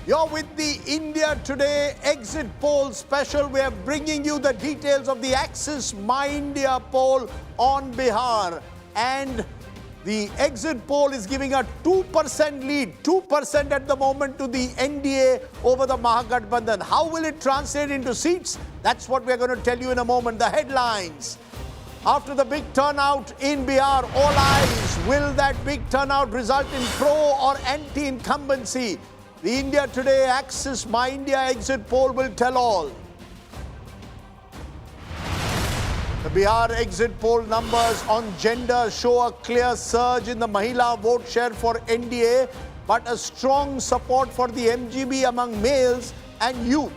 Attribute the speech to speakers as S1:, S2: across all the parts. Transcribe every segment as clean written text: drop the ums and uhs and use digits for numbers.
S1: You're with the India Today exit poll special. We are bringing you the details of the Axis My India poll on Bihar. And the exit poll is giving a 2% lead, 2% at the moment to the NDA over the Mahagathbandhan. How will it translate into seats? That's what we're going to tell you in a moment. The headlines. After the big turnout in Bihar, all eyes. Will that big turnout result in pro or anti-incumbency? The India Today Axis My India exit poll will tell all. The Bihar exit poll numbers on gender show a clear surge in the Mahila vote share for NDA, but a strong support for the MGB among males and youth.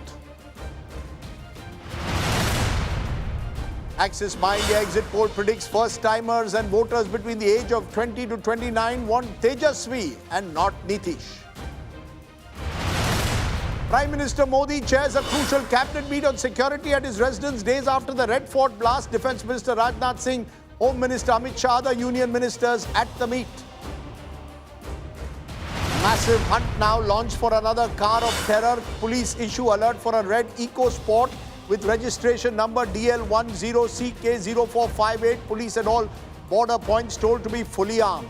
S1: Axis My India exit poll predicts first-timers and voters between the age of 20 to 29 want Tejashwi and not Nitish. Prime Minister Modi chairs a crucial cabinet meet on security at his residence days after the Red Fort blast. Defence Minister Rajnath Singh, Home Minister Amit Shah, other union ministers at the meet. Massive hunt now launched for another car of terror. Police issue alert for a red EcoSport with registration number DL10CK0458. Police at all border points told to be fully armed.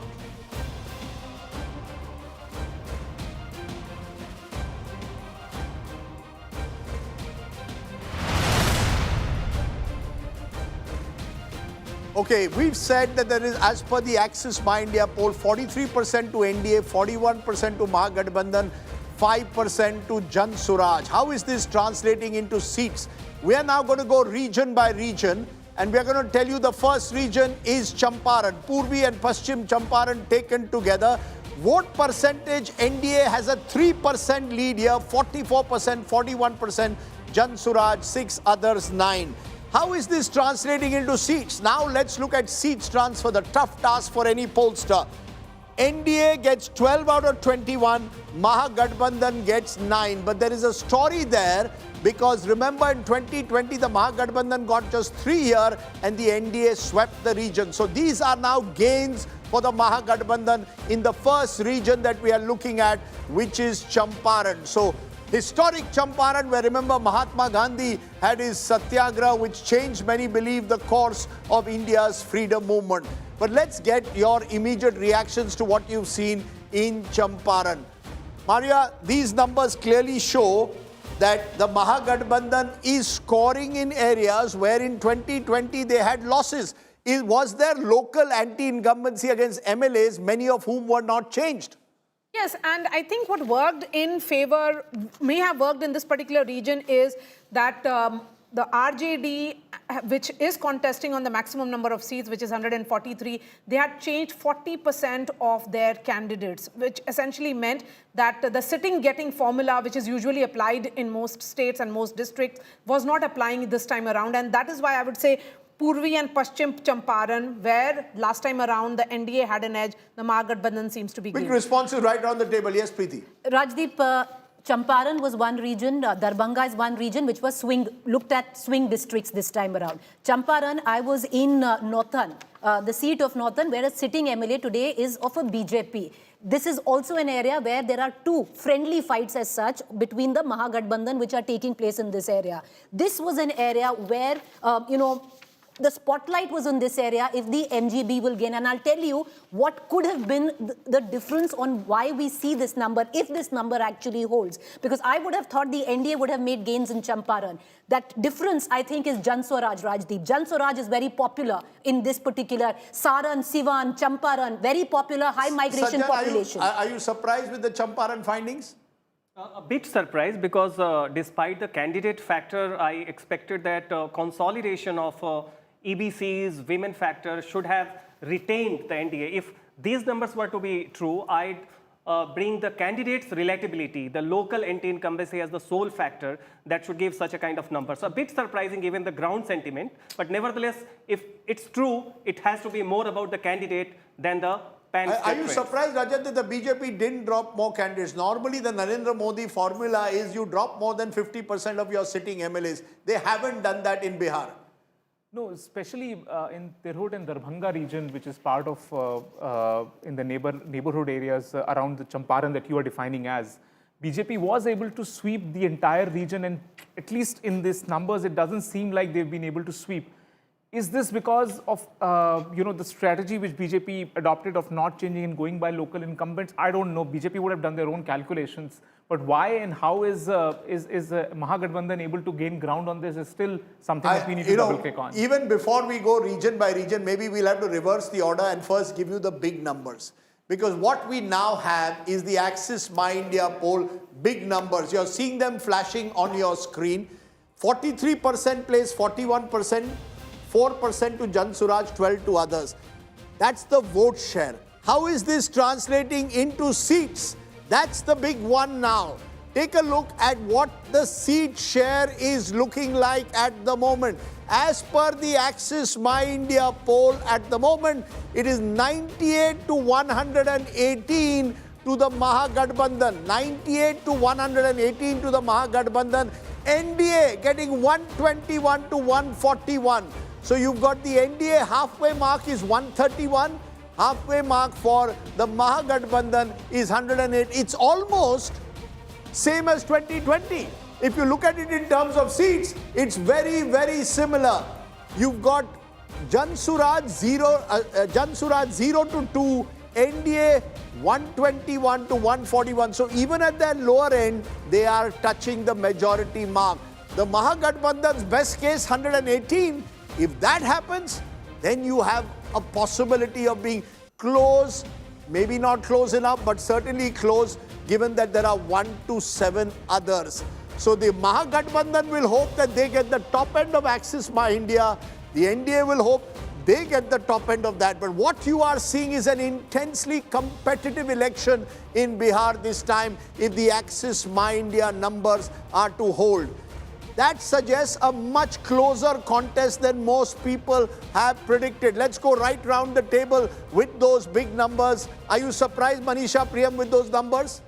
S1: Okay, we've said that there is, as per the Axis My India poll, 43% to NDA, 41% to Mahagathbandhan, 5% to Jan Suraj. How is this translating into seats? We are now going to go region by region, and we are going to tell you the first region is Champaran. Purvi and Paschim Champaran taken together. Vote percentage, NDA has a 3% lead here, 44%, 41%, Jan Suraj, 6, others 9. How is this translating into seats? Now let's look at seats transfer, the tough task for any pollster. NDA gets 12 out of 21, Mahagathbandhan gets 9. But there is a story there because remember in 2020 the Mahagathbandhan got just 3 here and the NDA swept the region. So these are now gains for the Mahagathbandhan in the first region that we are looking at, which is Champaran. So historic Champaran, where remember Mahatma Gandhi had his satyagraha, which changed, many believe, the course of India's freedom movement. But let's get your immediate reactions to what you've seen in Champaran. Maria, these numbers clearly show that the Mahagathbandhan is scoring in areas where in 2020 they had losses. Was there local anti-incumbency against MLAs, many of whom were not changed?
S2: Yes, and I think what worked in favor, may have worked in this particular region, is that the RJD, which is contesting on the maximum number of seats, which is 143, they had changed 40% of their candidates, which essentially meant that the sitting getting formula, which is usually applied in most states and most districts, was not applying this time around. And that is why I would say Purvi and Paschim Champaran, where last time around the NDA had an edge, the Mahagathbandhan seems to be
S1: Quick responses right on the table. Yes, Preeti.
S3: Rajdeep, Champaran was one region, Darbhanga is one region which was looked at swing districts this time around. Champaran, I was in Northern, the seat of Northern, where a sitting MLA today is of a BJP. This is also an area where there are two friendly fights as such between the Mahagathbandhan which are taking place in this area. This was an area where, the spotlight was on this area if the MGB will gain. And I'll tell you what could have been the difference on why we see this number, if this number actually holds. Because I would have thought the NDA would have made gains in Champaran. That difference, I think, is Jan Suraj, Rajdeep. Jan Suraj is very popular in this particular. Saran, Sivan, Champaran, very popular, high migration population.
S1: Are you surprised with the Champaran findings?
S4: A bit surprised because despite the candidate factor, I expected that consolidation of EBC's women factor should have retained the NDA. If these numbers were to be true, I'd bring the candidate's relatability, the local anti-incumbency as the sole factor that should give such a kind of number. So a bit surprising given the ground sentiment, but nevertheless, if it's true, it has to be more about the candidate than the
S1: Are you surprised, Rajat, that the BJP didn't drop more candidates? Normally, the Narendra Modi formula is you drop more than 50% of your sitting MLAs. They haven't done that in Bihar.
S5: No, especially in Tirhut and Darbhanga region, which is part of in the neighborhood areas around the Champaran that you are defining as. BJP was able to sweep the entire region, and at least in these numbers, it doesn't seem like they've been able to sweep. Is this because of the strategy which BJP adopted of not changing and going by local incumbents? I don't know. BJP would have done their own calculations, but why and how is Mahagathbandhan able to gain ground on this is still something that we need to double click on.
S1: Even before we go region by region, maybe we'll have to reverse the order and first give you the big numbers. Because what we now have is the Axis My India poll, big numbers. You're seeing them flashing on your screen. 43% plays 41%. 4% to Jan Suraj, 12 to others. That's the vote share. How is this translating into seats? That's the big one now. Take a look at what the seat share is looking like at the moment. As per the Axis My India poll at the moment, it is 98 to 118 to the Mahagathbandhan. 98 to 118 to the Mahagathbandhan. NDA getting 121 to 141. So you've got the NDA halfway mark is 131. Halfway mark for the Mahagathbandhan is 108. It's almost same as 2020. If you look at it in terms of seats, it's very, very similar. You've got Jan Suraj 0 to 2, NDA 121 to 141. So even at their lower end, they are touching the majority mark. The Mahagathbandhan's best case 118. If that happens, then you have a possibility of being close, maybe not close enough, but certainly close, given that there are 1 to 7 others. So the Mahagathbandhan will hope that they get the top end of Axis My India. The NDA will hope they get the top end of that. But what you are seeing is an intensely competitive election in Bihar this time if the Axis My India numbers are to hold. That suggests a much closer contest than most people have predicted. Let's go right round the table with those big numbers. Are you surprised, Manisha, Priyam, with those numbers?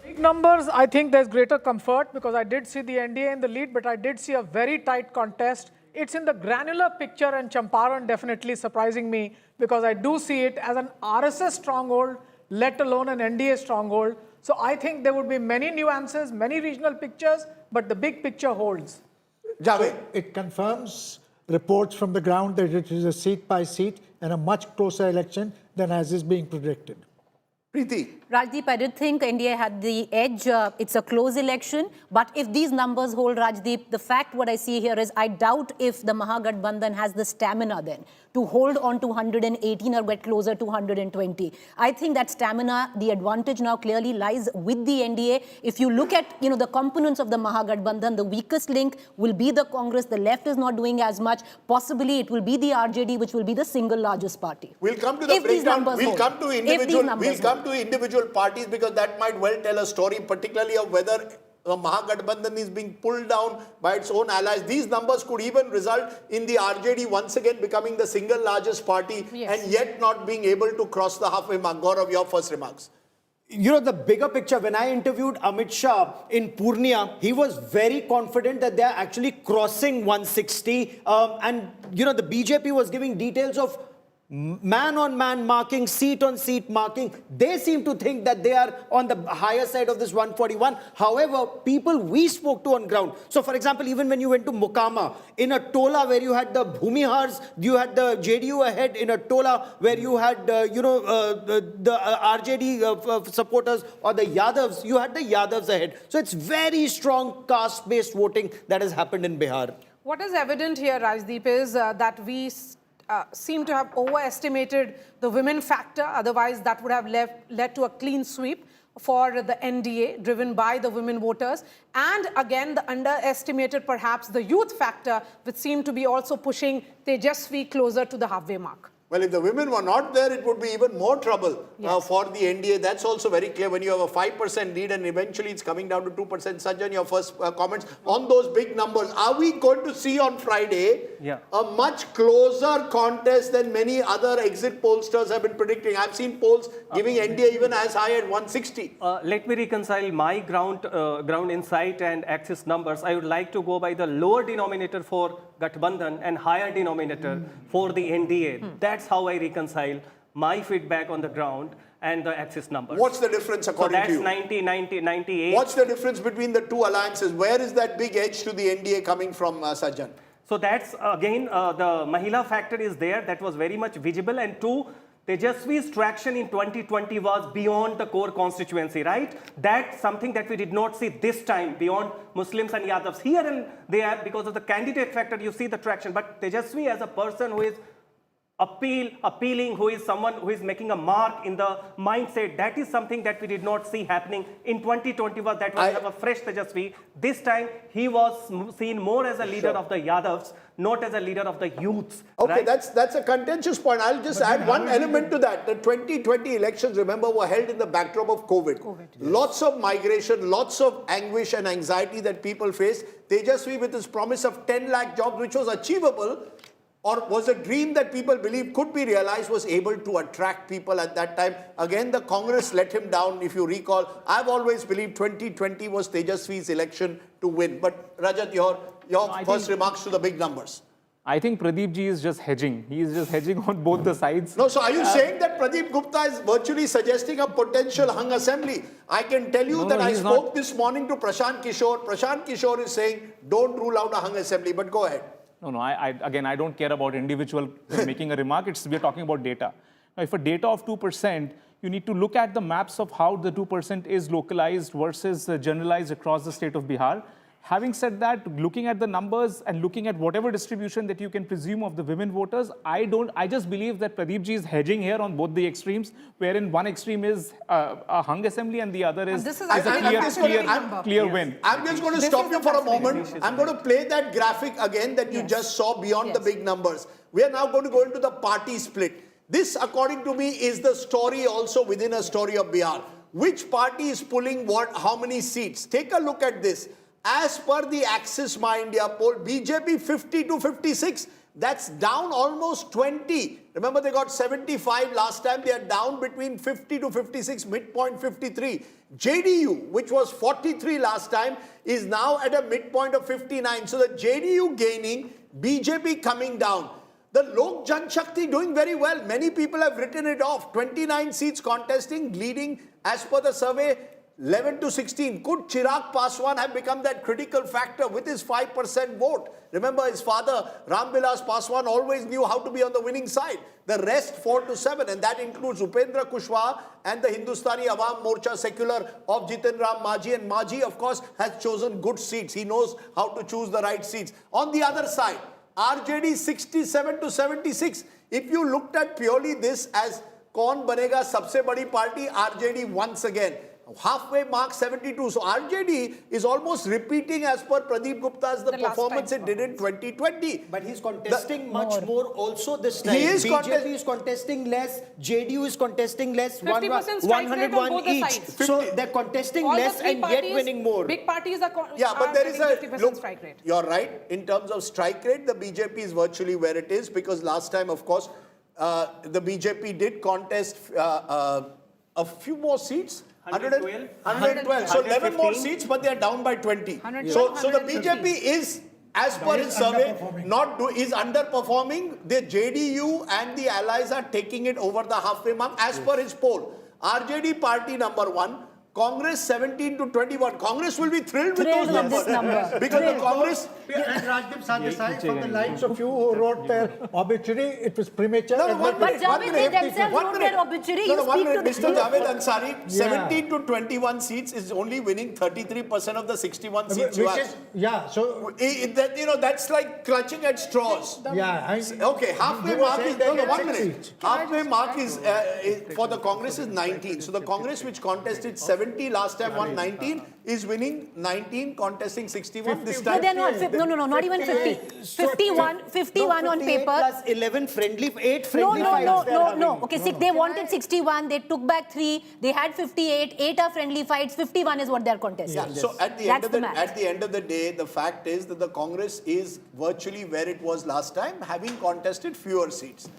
S6: Big numbers, I think there's greater comfort because I did see the NDA in the lead, but I did see a very tight contest. It's in the granular picture, and Champaran definitely surprising me because I do see it as an RSS stronghold, let alone an NDA stronghold. So I think there would be many nuances, many regional pictures, but the big picture holds.
S1: Javed.
S7: It confirms reports from the ground that it is a seat by seat and a much closer election than as is being predicted.
S1: Preeti.
S3: Rajdeep, I did think India had the edge. It's a close election. But if these numbers hold, Rajdeep, the fact what I see here is I doubt if the Mahagathbandhan has the stamina then to hold on to 118 or get closer to 120. I think that stamina, the advantage now clearly lies with the NDA. If you look at the components of the Mahagathbandhan, the weakest link will be the Congress. The left is not doing as much. Possibly it will be the RJD, which will be the single largest party.
S1: We'll come to the breakdown. We'll come to individual parties because that might well tell a story, particularly of whether Mahagathbandhan is being pulled down by its own allies. These numbers could even result in the RJD once again becoming the single largest party and yet not being able to cross the halfway mark. Gaurav, your first remarks.
S8: The bigger picture, when I interviewed Amit Shah in Purnia, he was very confident that they're actually crossing 160. And the BJP was giving details of man-on-man marking, seat-on-seat marking. They seem to think that they are on the higher side of this 141. However, people we spoke to on ground. So, for example, even when you went to Mokama, in a tola where you had the Bhumihars, you had the JDU ahead. In a tola where you had, the RJD supporters or the Yadavs, you had the Yadavs ahead. So, it's very strong caste-based voting that has happened in Bihar.
S2: What is evident here, Rajdeep, is that we seem to have overestimated the women factor. Otherwise, that would have led to a clean sweep for the NDA, driven by the women voters. And again, the underestimated perhaps the youth factor, which seemed to be also pushing Tejashwi closer to the halfway mark.
S1: Well, if the women were not there, it would be even more trouble for the NDA. That's also very clear when you have a 5% lead and eventually it's coming down to 2%. Sajjan, your first comments on those big numbers. Are we going to see on Friday a much closer contest than many other exit pollsters have been predicting? I've seen polls giving NDA even as high as 160.
S4: Let me reconcile my ground insight and Axis numbers. I would like to go by the lower denominator for Gathbandhan and higher denominator for the NDA. That's how I reconcile my feedback on the ground. and the Axis numbers.
S1: What's the difference according to you?
S4: So that's 90, 90, 98.
S1: What's the difference between the two alliances? Where is that big edge to the NDA coming from, Sajjan?
S4: So that's again, the Mahila factor is there. That was very much visible. And two, Tejashwi's traction in 2020 was beyond the core constituency, right? That's something that we did not see this time beyond Muslims and Yadavs. Here and there, because of the candidate factor, you see the traction. But Tejashwi as a person who is appealing, who is someone who is making a mark in the mindset, that is something that we did not see happening in 2021. That was have a fresh Tejashwi. This time, he was seen more as a leader of the Yadavs, not as a leader of the youths.
S1: Okay,
S4: right?
S1: that's a contentious point. I'll just add one element to that. The 2020 elections, remember, were held in the backdrop of COVID. Lots of migration, lots of anguish and anxiety that people faced. Tejashwi, with his promise of 10 lakh jobs, which was achievable, or was a dream that people believed could be realized, was able to attract people at that time. Again, the Congress let him down, if you recall. I've always believed 2020 was Tejashwi's election to win. But Rajat, your first remarks to the big numbers.
S5: I think Pradeep ji is just hedging. He is just hedging on both the sides.
S1: No, so are you saying that Pradeep Gupta is virtually suggesting a potential hung assembly? I can tell you that I spoke this morning to Prashant Kishor. Prashant Kishor is saying, don't rule out a hung assembly, but go ahead.
S5: No, again, I don't care about individual making a remark. We're talking about data. Now, if a data of 2%, you need to look at the maps of how the 2% is localized versus generalized across the state of Bihar. Having said that, looking at the numbers and looking at whatever distribution that you can presume of the women voters, I just believe that Pradeep ji is hedging here on both the extremes, wherein one extreme is a hung assembly and the other is a clear win.
S1: I'm just going to stop you for a moment. I'm going to play that graphic again that you just saw beyond the big numbers. We are now going to go into the party split. This, according to me, is the story also within a story of Bihar. Which party is pulling what, how many seats? Take a look at this. As per the Axis My India poll, BJP 50 to 56, that's down almost 20. Remember, they got 75 last time. They are down between 50 to 56, midpoint 53. JDU, which was 43 last time, is now at a midpoint of 59. So the JDU gaining, BJP coming down. The Lok Janshakti doing very well. Many people have written it off. 29 seats contesting, leading as per the survey, 11 to 16. Could Chirag Paswan have become that critical factor with his 5% vote? Remember, his father, Ramvilas Paswan, always knew how to be on the winning side. The rest 4 to 7, and that includes Upendra Kushwaha and the Hindustani Awam Morcha Secular of Jitin Ram Majhi. And Majhi, of course, has chosen good seats. He knows how to choose the right seats. On the other side, RJD 67 to 76. If you looked at purely this as Kaun Banega Sabse Badi Party, RJD once again. Halfway mark 72. So RJD is almost repeating as per Pradeep Gupta's the performance it did in 2020.
S8: But he's contesting much more also this time. BJP is contesting less, JDU is contesting less, 101 each. So they're contesting less and yet winning more.
S2: Big parties are
S1: but there is a
S2: 50% strike rate.
S1: You're right. In terms of strike rate, the BJP is virtually where it is, because last time, of course, the BJP did contest a few more seats. 112. So 11 more seats, but they are down by 20. So the BJP is, as per its survey, is underperforming. The JDU and the allies are taking it over the halfway mark as per his poll. RJD party number 1. Congress 17 to 21. Congress will be thrilled with those numbers. Because the Congress...
S7: And Rajdeep Sardesai, from the likes of you who wrote their obituary, it was premature.
S3: But Javed, they themselves wrote their obituary.
S1: Mr. Javed Ansari, 17 to 21 seats is only winning 33% of the 61 seats you have.
S7: So...
S1: that's like clutching at straws. Okay, halfway mark is... One minute. Halfway mark is, for the Congress is 19. So the Congress which contested 70 last time, 119, is winning 19, contesting 61 this time.
S3: No, they're not. No, not even 50. 51 on paper.
S8: Plus 11 friendly, 8 friendly fights.
S3: No. Okay, they wanted 61, they took back 3, they had 58, 8 are friendly fights, 51 is what they're contesting.
S1: Yeah. So at the end of the day, the fact is that the Congress is virtually where it was last time, having contested fewer seats.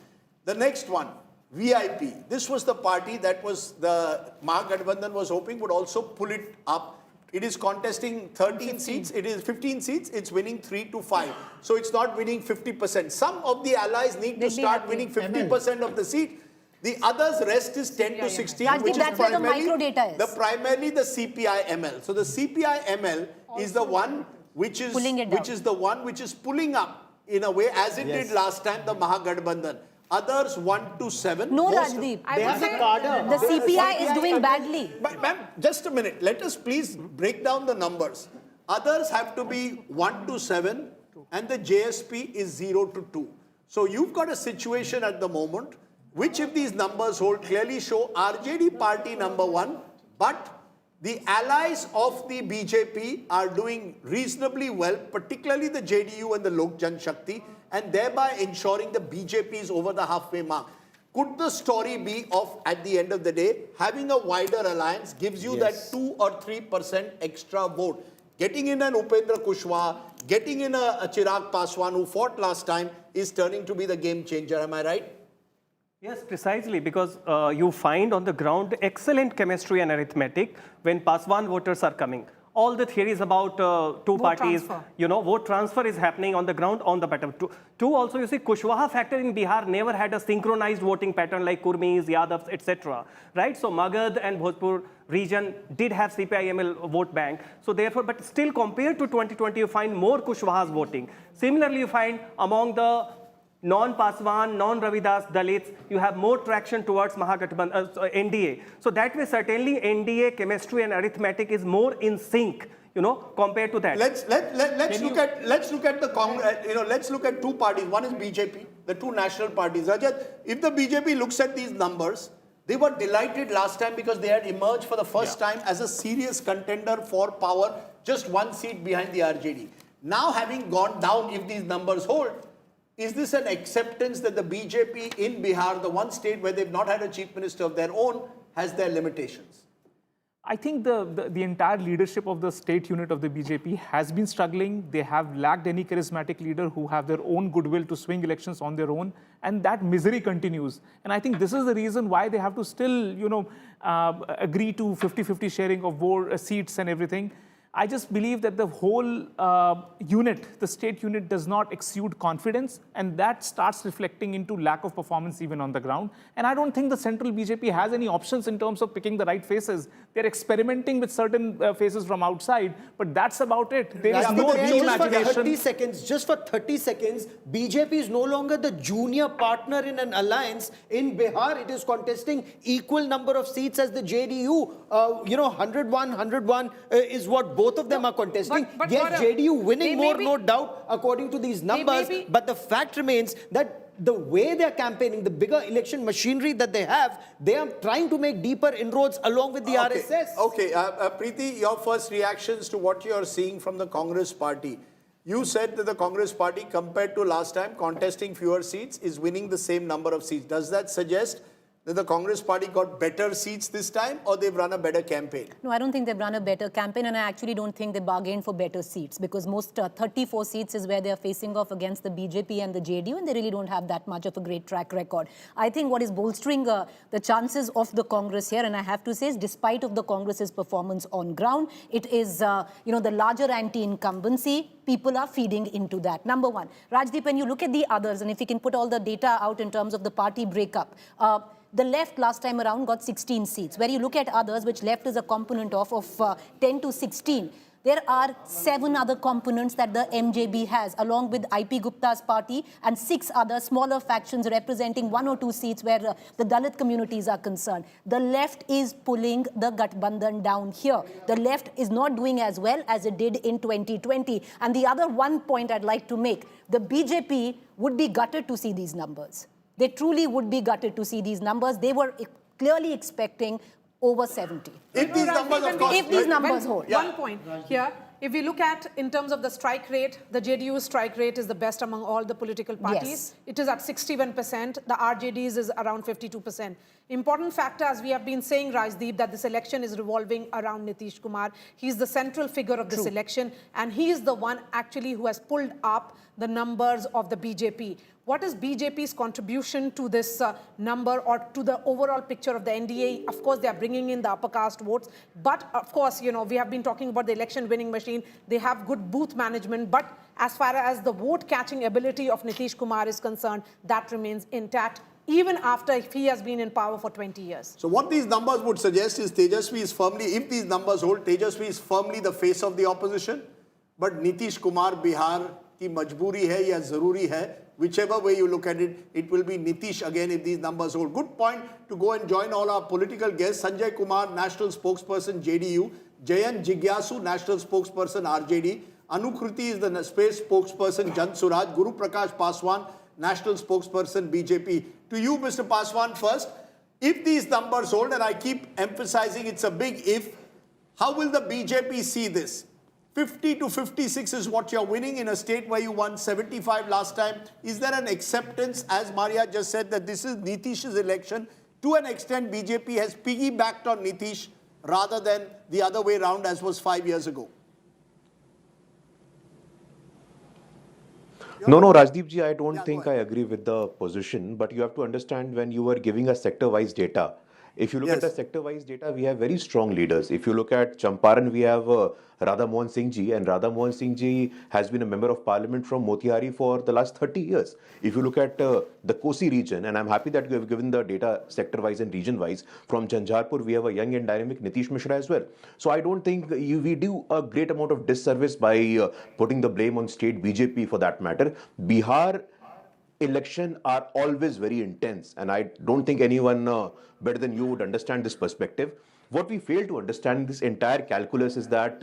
S1: The next one, VIP. This was the party that was the Mahagathbandhan was hoping would also pull it up. It is contesting 13 seats. It is 15 seats. It's winning 3 to 5. So it's not winning 50%. Some of the allies need to start winning 50% of the seat. The others rest is 10 to 16,
S3: Rajdeep,
S1: which is
S3: that's where the
S1: primarily
S3: microdata is.
S1: primarily the CPI-ML. So the CPI-ML is the one which is pulling up in a way as it did last time, the Mahagathbandhan. Others 1 to 7.
S3: No, Rajdeep.
S8: They have a cadre.
S3: The CPI is doing badly.
S1: But ma'am, just a minute. Let us please break down the numbers. Others have to be 1 to 7 and the JSP is 0 to 2. So you've got a situation at the moment which, if these numbers hold, clearly show RJD party number 1, but the allies of the BJP are doing reasonably well, particularly the JDU and the Lok Jan Shakti, and thereby ensuring the BJP is over the halfway mark. Could the story be of, at the end of the day, having a wider alliance gives you that 2 or 3% extra vote? Getting in an Upendra Kushwaha, getting in a Chirag Paswan who fought last time is turning to be the game changer, am I right?
S4: Yes, precisely, because you find on the ground excellent chemistry and arithmetic when Paswan voters are coming. All the theories about two parties,
S2: transfer.
S4: Vote transfer is happening on the ground on the bottom. Two, also, you see, Kushwaha factor in Bihar never had a synchronized voting pattern like Kurmis, Yadavs, etc. Right? So Magad and Bhojpur region did have CPI-ML vote bank. So therefore, but still compared to 2020, you find more Kushwahas voting. Similarly, you find among the non-Paswan, non-Ravidas, Dalits, you have more traction towards Mahagathbandhan, NDA. So that way, certainly NDA chemistry and arithmetic is more in sync, compared to that.
S1: Let's look at the Congress. Let's look at two parties. One is BJP, the two national parties. Rajat, if the BJP looks at these numbers, they were delighted last time because they had emerged for the first time as a serious contender for power, just one seat behind the RJD. Now, having gone down, if these numbers hold, is this an acceptance that the BJP in Bihar, the one state where they've not had a chief minister of their own, has their limitations?
S5: I think the entire leadership of the state unit of the BJP has been struggling. They have lacked any charismatic leader who have their own goodwill to swing elections on their own. And that misery continues. And I think this is the reason why they have to still, agree to 50-50 sharing of seats and everything. I just believe that the whole unit, the state unit, does not exude confidence, and that starts reflecting into lack of performance even on the ground. And I don't think the central BJP has any options in terms of picking the right faces. They're experimenting with certain faces from outside, but that's about it. There is no reimagination.
S8: Just for 30 seconds, BJP is no longer the junior partner in an alliance. In Bihar, it is contesting equal number of seats as the JDU. 101 is what both of them are contesting.
S2: But
S8: yes,
S2: Gaurav,
S8: JDU winning more, no doubt, according to these numbers. But the fact remains that the way they're campaigning, the bigger election machinery that they have, they are trying to make deeper inroads along with the RSS.
S1: Okay, Preeti, your first reactions to what you're seeing from the Congress party. You said that the Congress party, compared to last time, contesting fewer seats, is winning the same number of seats. Does that suggest that the Congress party got better seats this time, or they've run a better campaign?
S3: No, I don't think they've run a better campaign, and I actually don't think they bargained for better seats, because most 34 seats is where they're facing off against the BJP and the JDU, and they really don't have that much of a great track record. I think what is bolstering the chances of the Congress here, and I have to say, is despite of the Congress's performance on ground, it is, the larger anti-incumbency. People are feeding into that. Number one. Rajdeep, when you look at the others, and if you can put all the data out in terms of the party breakup, the left last time around got 16 seats. Where you look at others, which left is a component of 10 to 16, there are 7 other components that the MJB has, along with IP Gupta's party and 6 other smaller factions representing 1 or 2 seats where the Dalit communities are concerned. The left is pulling the Gathbandhan down here. The left is not doing as well as it did in 2020. And the other one point I'd like to make, the BJP would be gutted to see these numbers. They truly would be gutted to see these numbers. They were clearly expecting over 70.
S1: If these numbers, of course,
S3: if these numbers hold.
S2: One point here. If we look at, in terms of the strike rate, the JDU's strike rate is the best among all the political parties.
S3: Yes.
S2: It is at 61%. The RJD's is around 52%. Important factor, as we have been saying, Rajdeep, that this election is revolving around Nitish Kumar. He's the central figure of this election, and he is the one actually who has pulled up the numbers of the BJP. What is BJP's contribution to this number or to the overall picture of the NDA? Of course, they are bringing in the upper caste votes. But, of course, we have been talking about the election winning machine. They have good booth management. But as far as the vote-catching ability of Nitish Kumar is concerned, that remains intact. even after if he has been in power for 20 years.
S1: So what these numbers would suggest is Tejashwi is firmly, if these numbers hold, Tejashwi is firmly the face of the opposition. But Nitish Kumar Bihar ki majboori hai ya zaruri hai. Whichever way you look at it, it will be Nitish again if these numbers hold. Good point to go and join all our political guests. Sanjay Kumar, National Spokesperson, JDU. Jayan Jigyasu, National Spokesperson, RJD. Anukruti is the space spokesperson, Jan Suraj. Guru Prakash Paswan, National Spokesperson, BJP. To you, Mr. Paswan, first, if these numbers hold, and I keep emphasizing it's a big if, how will the BJP see this? 50 to 56 is what you're winning in a state where you won 75 last time. Is there an acceptance, as Maria just said, that this is Nitish's election? To an extent, BJP has piggybacked on Nitish rather than the other way around as was 5 years ago.
S9: No, Rajdeep ji, I don't think I agree with the position, but you have to understand when you are giving us sector-wise data. If you look at the sector-wise data, we have very strong leaders. If you look at Champaran, we have Radha Mohan Singh ji, and Radha Mohan Singh ji has been a member of parliament from Motihari for the last 30 years. If you look at the Kosi region, and I'm happy that you have given the data sector-wise and region-wise, from Jhanjharpur, we have a young and dynamic Nitish Mishra as well. So I don't think we do a great amount of disservice by putting the blame on state BJP for that matter. Bihar election are always very intense, and I don't think anyone better than you would understand this perspective. What we fail to understand in this entire calculus is that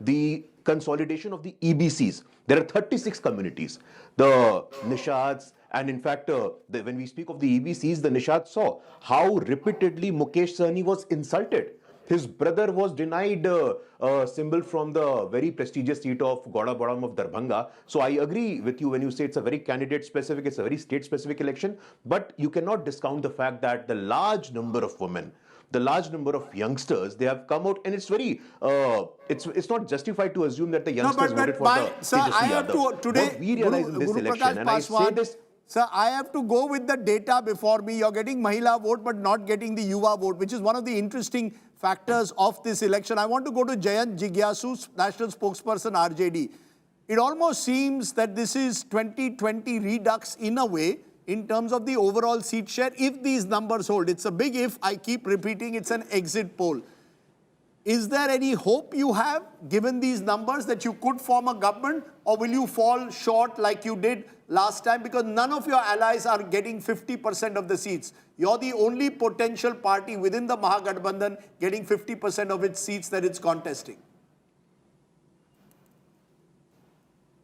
S9: the consolidation of the EBCs, there are 36 communities. The Nishads, and in fact, when we speak of the EBCs, the Nishads saw how repeatedly Mukesh Sahni was insulted. His brother was denied a symbol from the very prestigious seat of Gauda Badam of Darbhanga. So I agree with you when you say it's a very candidate-specific, it's a very state-specific election. But you cannot discount the fact that the large number of women, the large number of youngsters, they have come out, and it's very, it's not justified to assume that the youngsters voted for the Tejashwi Yadav. What we realize in this election, and I say this.
S1: Sir, I have to go with the data before me. You're getting Mahila vote, but not getting the Yuva vote, which is one of the interesting factors of this election. I want to go to Jayant Jigyasu, National Spokesperson, RJD. It almost seems that this is 2020 redux in a way in terms of the overall seat share, if these numbers hold. It's a big if. I keep repeating it's an exit poll. Is there any hope you have, given these numbers, that you could form a government, or will you fall short like you did last time? Because none of your allies are getting 50% of the seats. You're the only potential party within the Mahagathbandhan getting 50% of its seats that it's contesting.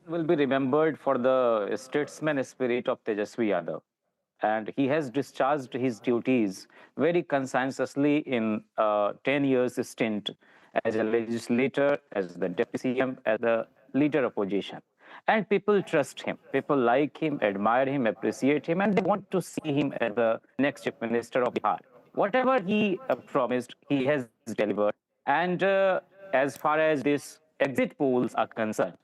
S10: Will be remembered for the statesman spirit of Tejashwi Yadav. And he has discharged his duties very conscientiously in 10 years stint as a legislator, as the deputy CM, as the leader opposition. And people trust him. People like him, admire him, appreciate him, and they want to see him as the next Chief Minister of Bihar. Whatever he promised, he has delivered. And as far as these exit polls are concerned,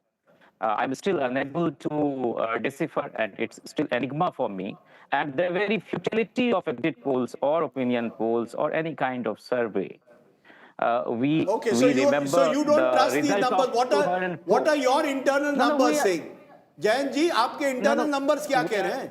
S10: I'm still unable to decipher, and it's still enigma for me. And the very futility of exit polls or opinion polls or any kind of survey.
S1: So you don't trust these numbers. What are your internal numbers saying? Jayan ji, aapke internal numbers kya keh rahe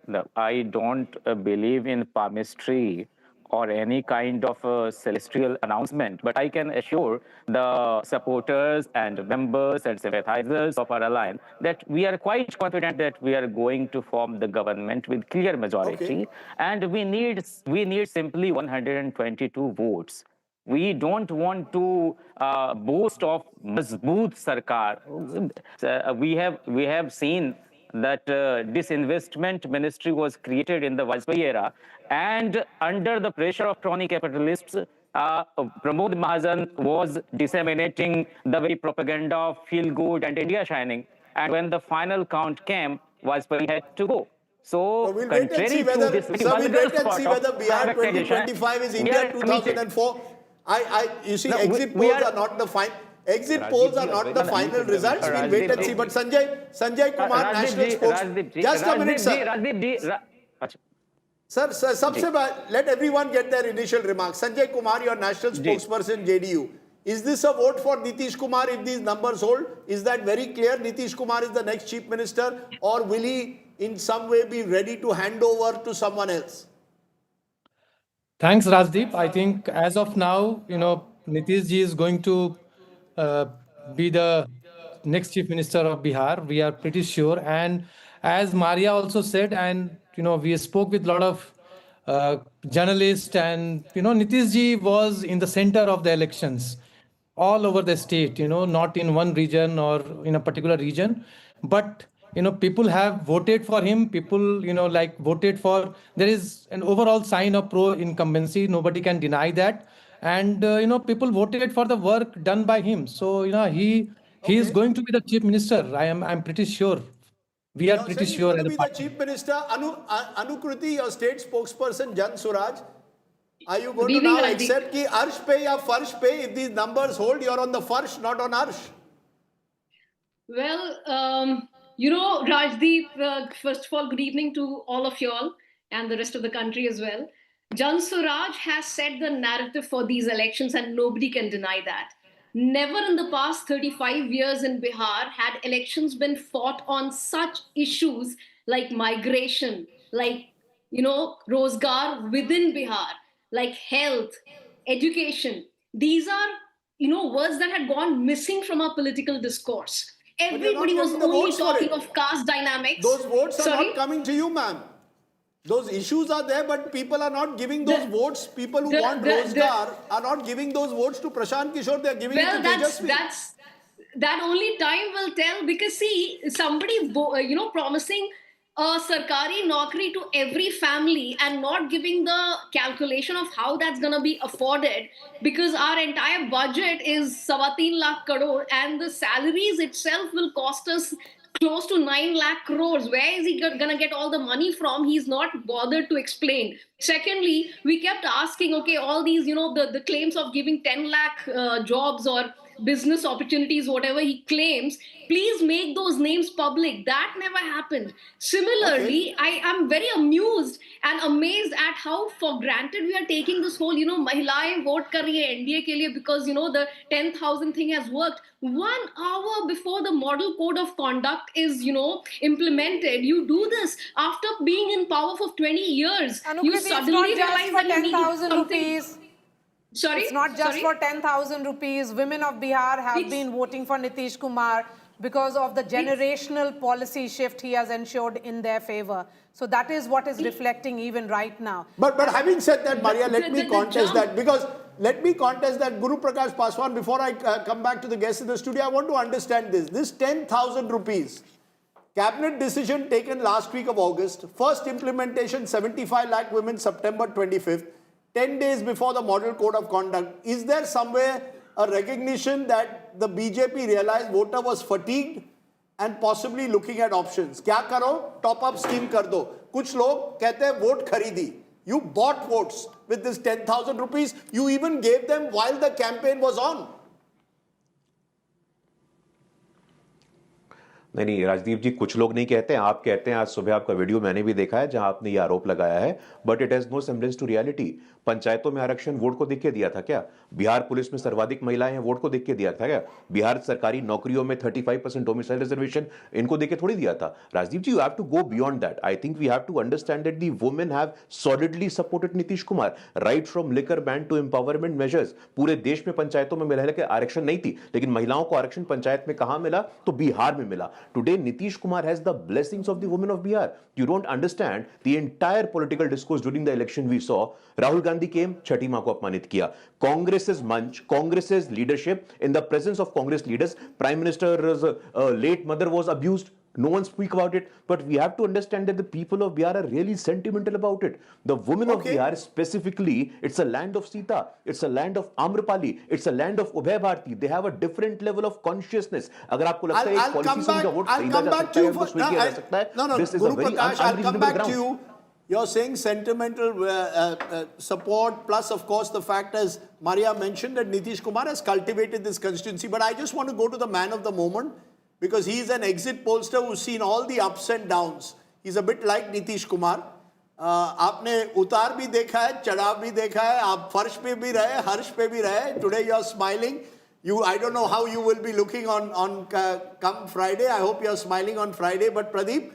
S1: hain?
S10: I don't believe in palmistry or any kind of celestial announcement, but I can assure the supporters and members and sympathizers of our alliance that we are quite confident that we are going to form the government with clear majority, and we need simply 122 votes. We don't want to boast of Mazboot Sarkar. We have seen that disinvestment ministry was created in the Vajpayee era, and under the pressure of crony capitalists, Pramod Mahajan was disseminating the very propaganda of feel good and India shining. And when the final count came, Vajpayee had to go. So
S1: we'll wait and see whether Bihar 2025 is India 2004. You see, exit polls are not the final. Exit polls are not the final results. We'll wait and see. But Sanjay Kumar, National Spokesman. Just a minute, sir. Sir, let everyone get their initial remarks. Sanjay Kumar, your National Spokesperson, JDU. Is this a vote for Nitish Kumar if these numbers hold? Is that very clear? Nitish Kumar is the next Chief Minister, or will he in some way be ready to hand over to someone else?
S11: Thanks, Rajdeep. I think as of now, Nitish ji is going to uh, be the next Chief Minister of Bihar. We are pretty sure. And as Maria also said, and we spoke with a lot of journalists, and Nitish ji was in the center of the elections all over the state. Not in one region or in a particular region, but people have voted for him. People, voted for. There is an overall sign of pro-incumbency. Nobody can deny that. And people voted for the work done by him. So he is going to be the chief minister. I'm pretty sure. We are
S1: You're
S11: pretty
S1: saying he's
S11: sure.
S1: going to
S11: as a
S1: be the
S11: party.
S1: chief minister. Anukruti, your state spokesperson, Jan Suraj. Are you going
S12: Good
S1: to
S12: evening,
S1: now
S12: Rajdeep.
S1: accept ki arsh pe ya farsh pe? If these numbers hold, you're on the farsh, not on arsh.
S12: Well, Rajdeep, first of all, good evening to all of y'all and the rest of the country as well. Jan Suraj has set the narrative for these elections and nobody can deny that. Never in the past 35 years in Bihar had elections been fought on such issues like migration, like, Rozgar within Bihar, like health, education. These are, words that had gone missing from our political discourse.
S1: But you're not
S12: Everybody was
S1: getting the
S12: only
S1: votes for
S12: talking
S1: it.
S12: of caste dynamics.
S1: Those votes are
S12: Sorry?
S1: not coming to you, ma'am. Those issues are there, but people are not giving those votes. People who want Rozgar are not giving those votes to Prashant Kishor. They are giving it to Tejashwi.
S12: That only time will tell, because see, somebody promising a sarkari naukri to every family and not giving the calculation of how that's going to be afforded, because our entire budget is 3.25 lakh crore and the salaries itself will cost us close to 9 lakh crores. Where is he going to get all the money from? He's not bothered to explain. Secondly, we kept asking, okay, all these, the claims of giving 10 lakh jobs or business opportunities, whatever he claims, please make those names public. That never happened. Similarly, I am very amused and amazed at how for granted we are taking this whole, Mahilaएं vote kar rahi hai NDA ke liye because, the 10,000 thing has worked. 1 hour before the model code of conduct is, implemented, you do this after being in power for 20 years. You
S2: Anukriti, it's not
S12: suddenly
S2: just
S12: realize
S2: for
S12: that you need
S2: 10,000
S12: something.
S2: rupees.
S12: Sorry?
S2: It's not just
S12: Sorry?
S2: for 10,000 rupees. Women of Bihar have been voting for Nitish Kumar because of the generational policy shift he has ensured in their favor. So that is what is reflecting even right now.
S1: But having said that, Maria, let me
S12: the
S1: contest
S12: jump.
S1: that, because let me contest that. Guru Prakash Paswan, before I come back to the guests in the studio, I want to understand this. This 10,000 rupees, cabinet decision taken last week of August, first implementation 75 lakh women September 25th, 10 days before the model code of conduct. Is there somewhere a recognition that the BJP realized voter was fatigued and possibly looking at options? Kya karo? Top up scheme kar do. Kuch log kehte hain vote kharidi. You bought votes with this 10,000 rupees. You even gave them while the campaign was on.
S9: नहीं राजदीप जी, कुछ लोग नहीं कहते हैं, आप कहते हैं। आज सुबह आपका वीडियो मैंने भी देखा है जहां आपने ये आरोप लगाया है, but it has no semblance to reality. पंचायतों में आरक्षण वोट को देख के दिया था क्या? बिहार पुलिस में सर्वाधिक महिलाएं हैं, वोट को देख के दिया था क्या? बिहार सरकारी नौकरियों में 35% डोमिसाइल रिजर्वेशन, इनको देख के थोड़ी दिया था। Rajdeep ji, you have to go beyond that. I think we have to understand that the women have solidly supported Nitish Kumar, right from liquor ban to empowerment measures. पूरे देश में पंचायतों में महिला के आरक्षण नहीं थी, लेकिन महिलाओं को आरक्षण पंचायत में कहां मिला? तो बिहार में मिला। Today Nitish Kumar has the blessings of the women of Bihar. You don't understand the entire political discourse during the election we saw. Rahul Gandhi came, छठी मां को अपमानित किया. Congress's munch, Congress's leadership, in the presence of Congress leaders, Prime Minister's late mother was abused. No one speak about it, but we have to understand that the people of Bihar are really sentimental about it. The women of Bihar specifically, it's a land of Sita, it's a land of Amrapali, it's a land of Ubhay Bharti. They have a different level of consciousness. अगर आपको लगता है एक policy से उनका vote खरीदा जा सकता है, उनको स्वीकार किया जा सकता है,
S1: no,
S9: this is a
S1: Guru
S9: very
S1: Prakash, I'll come
S9: unreasonable
S1: back to
S9: ground.
S1: you. You're saying sentimental support, plus of course the fact, as Maria mentioned, that Nitish Kumar has cultivated this constituency. But I just want to go to the man of the moment, because he's an exit pollster who's seen all the ups and downs. He's a bit like Nitish Kumar. आपने उतार भी देखा है, चढ़ाव भी देखा है, आप फर्श पे भी रहे, हर्ष पे भी रहे. Today you're smiling. I don't know how you will be looking on come Friday. I hope you're smiling on Friday. But Pradeep,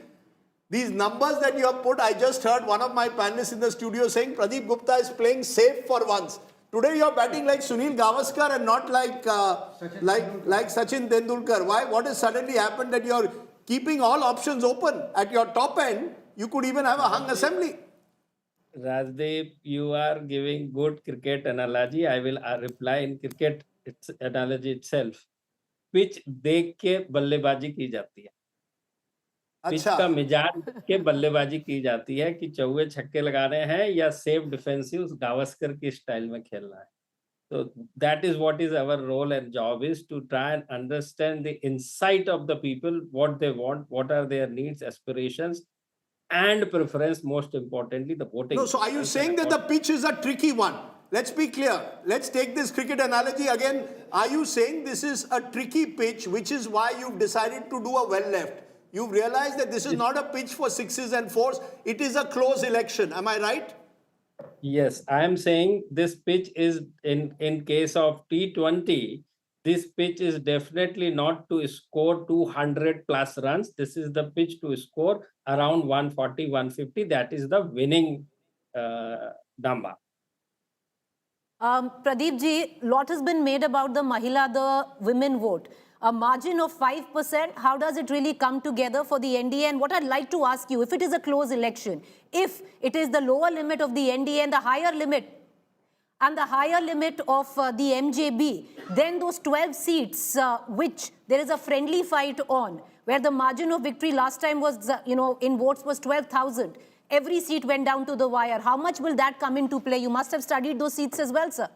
S1: These numbers that you have put, I just heard one of my panelists in the studio saying Pradeep Gupta is playing safe for once. Today you're batting like Sunil Gavaskar and not like Sachin Tendulkar. Why? What has suddenly happened that you're keeping all options open? At your top end, you could even have a hung assembly.
S13: Rajdeep, you are giving good cricket analogy. I will reply in cricket analogy itself. Pitch देख के बल्लेबाजी की जाती है। Pitch का मिजाज के बल्लेबाजी की जाती है कि चौके छक्के लगाने हैं या सेफ डिफेंसिव गावस्कर की स्टाइल में खेलना है। So that is what is our role and job is to try and understand the insight of the people, what they want, what are their needs, aspirations, and preference. Most importantly, the voting.
S1: No, so are you saying that the pitch is a tricky one? Let's be clear. Let's take this cricket analogy again. Are you saying this is a tricky pitch, which is why you've decided to do a well left? You've realized that this is not a pitch for sixes and fours. It is a close election. Am I right?
S13: Yes, I am saying this pitch is in case of T20, this pitch is definitely not to score 200 plus runs. This is the pitch to score around 140, 150. That is the winning number.
S3: Pradeep ji, lot has been made about the Mahila, the women vote. A margin of 5%, how does it really come together for the NDA? And what I'd like to ask you, if it is a close election, if it is the lower limit of the NDA and the higher limit of the MJB, then those 12 seats, which there is a friendly fight on, where the margin of victory last time was, in votes was 12,000. Every seat went down to the wire. How much will that come into play? You must have studied those seats as well, sir.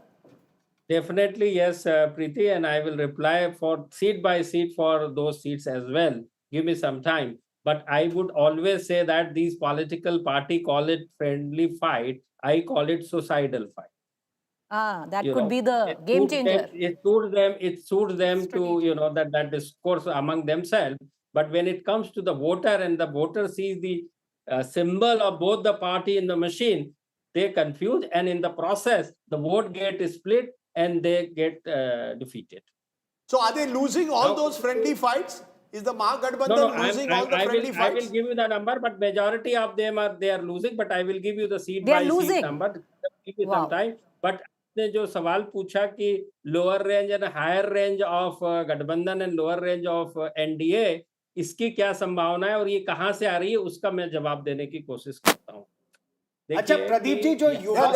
S13: Definitely, yes, Preeti, and I will reply for seat by seat for those seats as well. Give me some time. But I would always say that these political party call it friendly fight. I call it suicidal fight.
S3: That could be the game changer.
S13: It suits them to, that discourse among themselves. But when it comes to the voter and the voter sees the symbol of both the party in the machine, they confuse, and in the process, the vote gets split and they get defeated.
S1: So are they losing all those friendly fights? Is the Mahagathbandhan losing all the friendly fights?
S13: I will give you the number, but majority of them they are losing. But I will give you the seat by seat number. Give me some time. But आपने जो सवाल पूछा कि lower range and higher range of गठबंधन and lower range of NDA, इसकी क्या संभावना है और ये कहाँ से आ रही है, उसका मैं जवाब देने की कोशिश करता हूँ.
S8: अच्छा प्रदीप जी जो युवा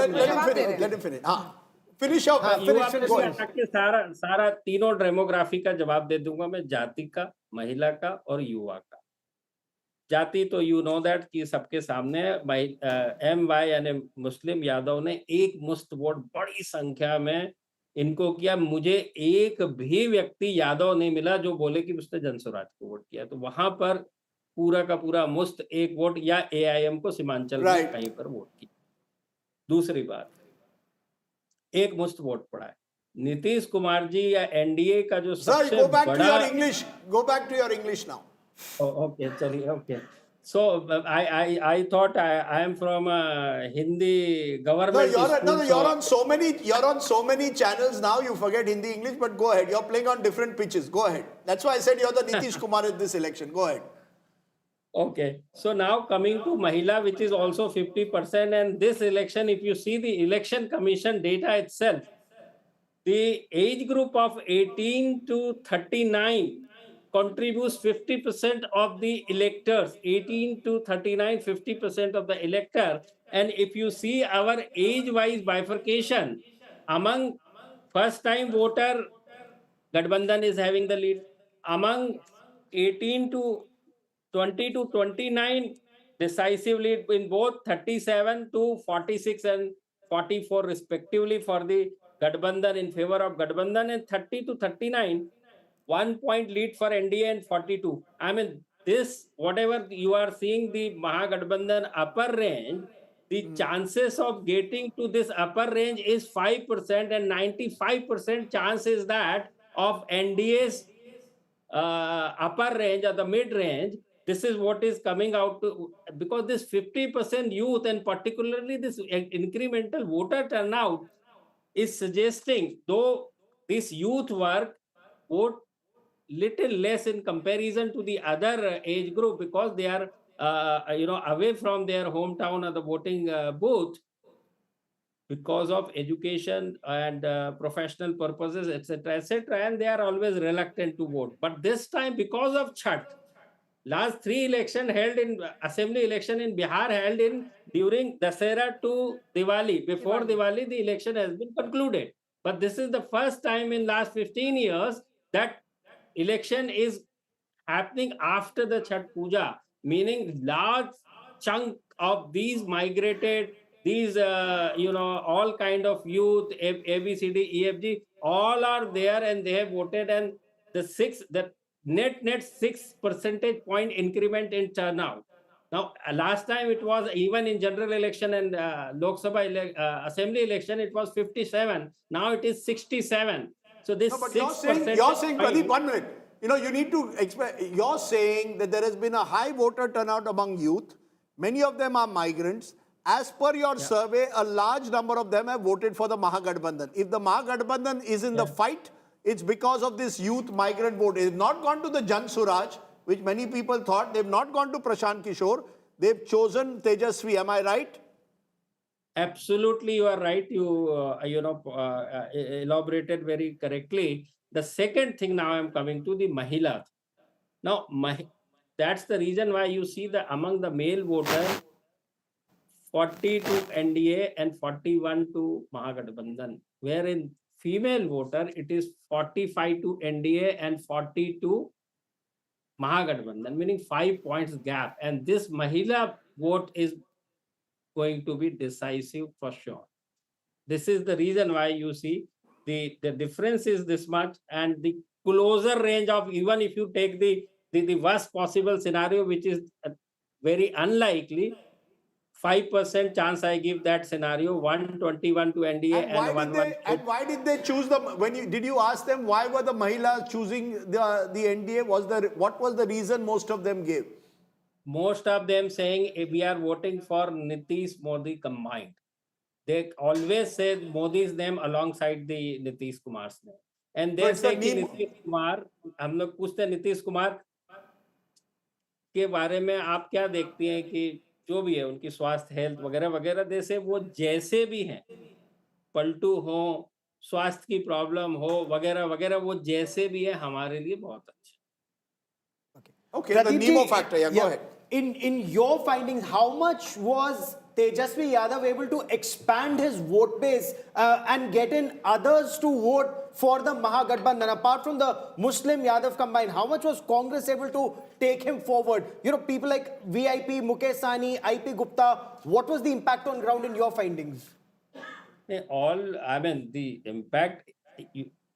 S13: सारा तीनों डेमोग्राफी का जवाब दे दूंगा मैं, जाति का, महिला का और युवा का. जाति तो यू नो दैट कि सबके सामने MY यानी मुस्लिम यादव ने एक मुश्त वोट बड़ी संख्या में इनको किया. मुझे एक भी व्यक्ति यादव नहीं मिला जो बोले कि उसने जनसुराज को वोट किया. तो वहां पर पूरा का पूरा मुफ्त एक वोट या AIM को सीमांचल में कहीं पर वोट किया. दूसरी बात, एक मुफ्त वोट पड़ा है. नीतीश कुमार जी या NDA का जो सबसे
S1: go back to your English now.
S13: Okay, chaliye, okay. So I thought I am from Hindi government.
S1: You're on so many channels now. You forget Hindi, English. But go ahead. You're playing on different pitches. Go ahead. That's why I said you're the Nitish Kumar in this election. Go ahead.
S13: Okay. So now coming to Mahila, which is also 50%, and this election, if you see the election commission data itself, the age group of 18 to 39 contributes 50% of the electors. 18 to 39, 50% of the elector. And if you see our age-wise bifurcation, among first-time voter, Gathbandhan is having the lead. Among 18 to 20 to 29, decisive lead in both 37 to 46 and 44 respectively for the Gathbandhan, in favor of Gathbandhan, and 30 to 39, 1 point lead for NDA and 42. I mean, this, whatever you are seeing, the Mahagathbandhan upper range, the chances of getting to this upper range is 5%, and 95% chance is that of NDA's upper range or the mid range. This is what is coming out to, because this 50% youth and particularly this incremental voter turnout is suggesting, though this youth work vote little less in comparison to the other age group, because they are away from their hometown or the voting booth because of education and professional purposes, etc., and they are always reluctant to vote. But this time, because of Chhath, last 3 election held in assembly election in Bihar held in during Dasera to Diwali. Before Diwali, the election has been concluded. But this is the first time in last 15 years that election is happening after the Chhath Puja, meaning large chunk of these migrated, these, all kind of youth, A, B, C, D, E, F, G, all are there and they have voted, and the net 6 percentage point increment in turnout. Now, last time it was even in general election and Lok Sabha assembly election, it was 57. Now it is 67. So this
S1: No, but
S13: 6%.
S1: you're saying, Pradeep, 1 minute. You need to explain. You're saying that there has been a high voter turnout among youth. Many of them are migrants. As per your survey, a large number of them have voted for the Mahagathbandhan. If the Mahagathbandhan is in the fight, it's because of this youth migrant vote. It has not gone to the Jan Suraj, which many people thought. They've not gone to Prashant Kishor. They've chosen Tejashwi. Am I right?
S13: Absolutely, you are right. You elaborated very correctly. The second thing now I'm coming to the Mahila. Now, that's the reason why you see that among the male voters, 40 to NDA and 41 to Mahagathbandhan. Wherein female voter, it is 45 to NDA and 40 to Mahagathbandhan, meaning 5 points gap. And this Mahila vote is going to be decisive for sure. This is the reason why you see the difference is this much, and the closer range of, even if you take the worst possible scenario, which is very unlikely, 5% chance I give that scenario, 121 to NDA and 112.
S1: And why did they choose them? Did you ask them why were the Mahila choosing the NDA? What was the reason most of them gave?
S13: Most of them saying we are voting for Nitish Modi combined. They always say Modi's name alongside the Nitish Kumar's name. And they say कि Nitish Kumar, हम लोग पूछते हैं Nitish Kumar के बारे में आप क्या देखती हैं कि जो भी है उनकी स्वास्थ्य, हेल्थ वगैरह वगैरह, जैसे वो जैसे भी हैं, पलटू हो, स्वास्थ्य की प्रॉब्लम हो वगैरह वगैरह, वो जैसे भी है हमारे लिए बहुत अच्छा.
S1: Okay, the Nemo factor, go ahead.
S8: In your findings, how much was Tejashwi Yadav able to expand his vote base and get in others to vote for the Mahagathbandhan? Apart from the Muslim Yadav combined, how much was Congress able to take him forward? People like VIP, Mukesh Sahni, IP Gupta, what was the impact on ground in your findings?
S13: The impact,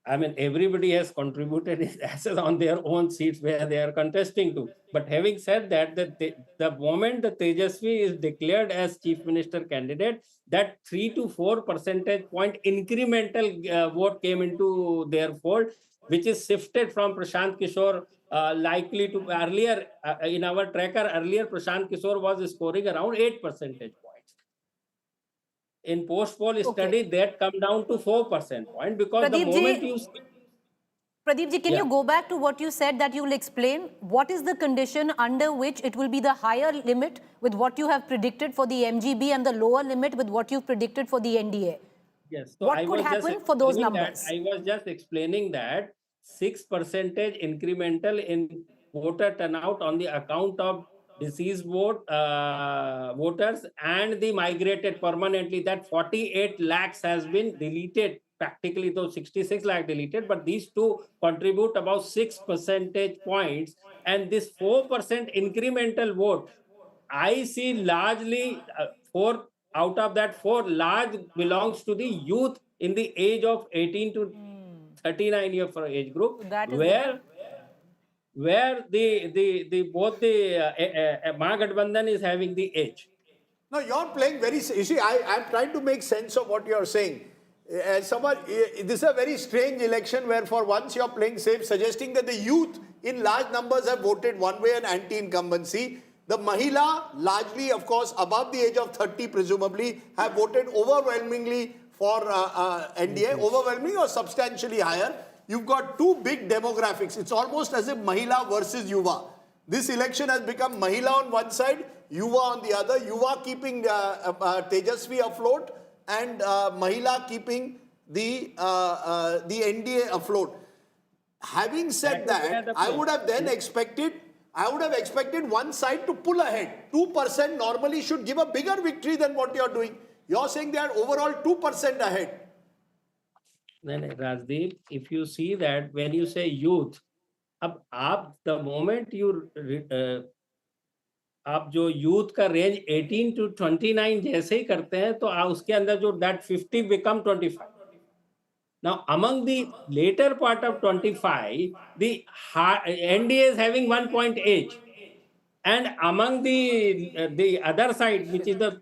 S13: everybody has contributed his assets on their own seats where they are contesting to. But having said that, the moment the Tejashwi is declared as Chief Minister candidate, that 3 to 4 percentage point incremental vote came into their fold, which is shifted from Prashant Kishor likely to earlier, in our tracker, earlier Prashant Kishor was scoring around 8 percentage points. In post-poll study, that come down to 4% point because
S3: Pradeep
S13: the moment you...
S3: Pradeep ji, can you go back to what you said that you will explain? What is the condition under which it will be the higher limit with what you have predicted for the MGB and the lower limit with what you've predicted for the NDA?
S13: Yes. So
S3: what could happen for those numbers?
S13: I was just explaining that 6% incremental in voter turnout on the account of deceased voters and the migrated permanently, that 48 lakhs has been deleted. Practically, though 66 lakh deleted, but these two contribute about 6 percentage points. And this 4% incremental vote, I see largely 4 out of that 4 large belongs to the youth in the age of 18 to 39 year for age group, where both the Mahagathbandhan is having the edge.
S1: No, you're playing very... You see, I'm trying to make sense of what you're saying. This is a very strange election where for once you're playing safe, suggesting that the youth in large numbers have voted one way and anti-incumbency. The Mahila, largely, of course, above the age of 30, presumably, have voted overwhelmingly for NDA, overwhelming or substantially higher. You've got two big demographics. It's almost as if Mahila versus Yuva. This election has become Mahila on one side, Yuva on the other, Yuva keeping Tejashwi afloat, and Mahila keeping the NDA afloat. Having said that, I would have expected one side to pull ahead. 2% normally should give a bigger victory than what you're doing. You're saying they are overall 2% ahead.
S13: Then Rajdeep, if you see that when you say youth, the moment you आप जो youth का range 18 to 29 जैसे ही करते हैं तो उसके अंदर जो that 50 become 25. Now among the later part of 25, the NDA is having 1.8, and among the other side, which is the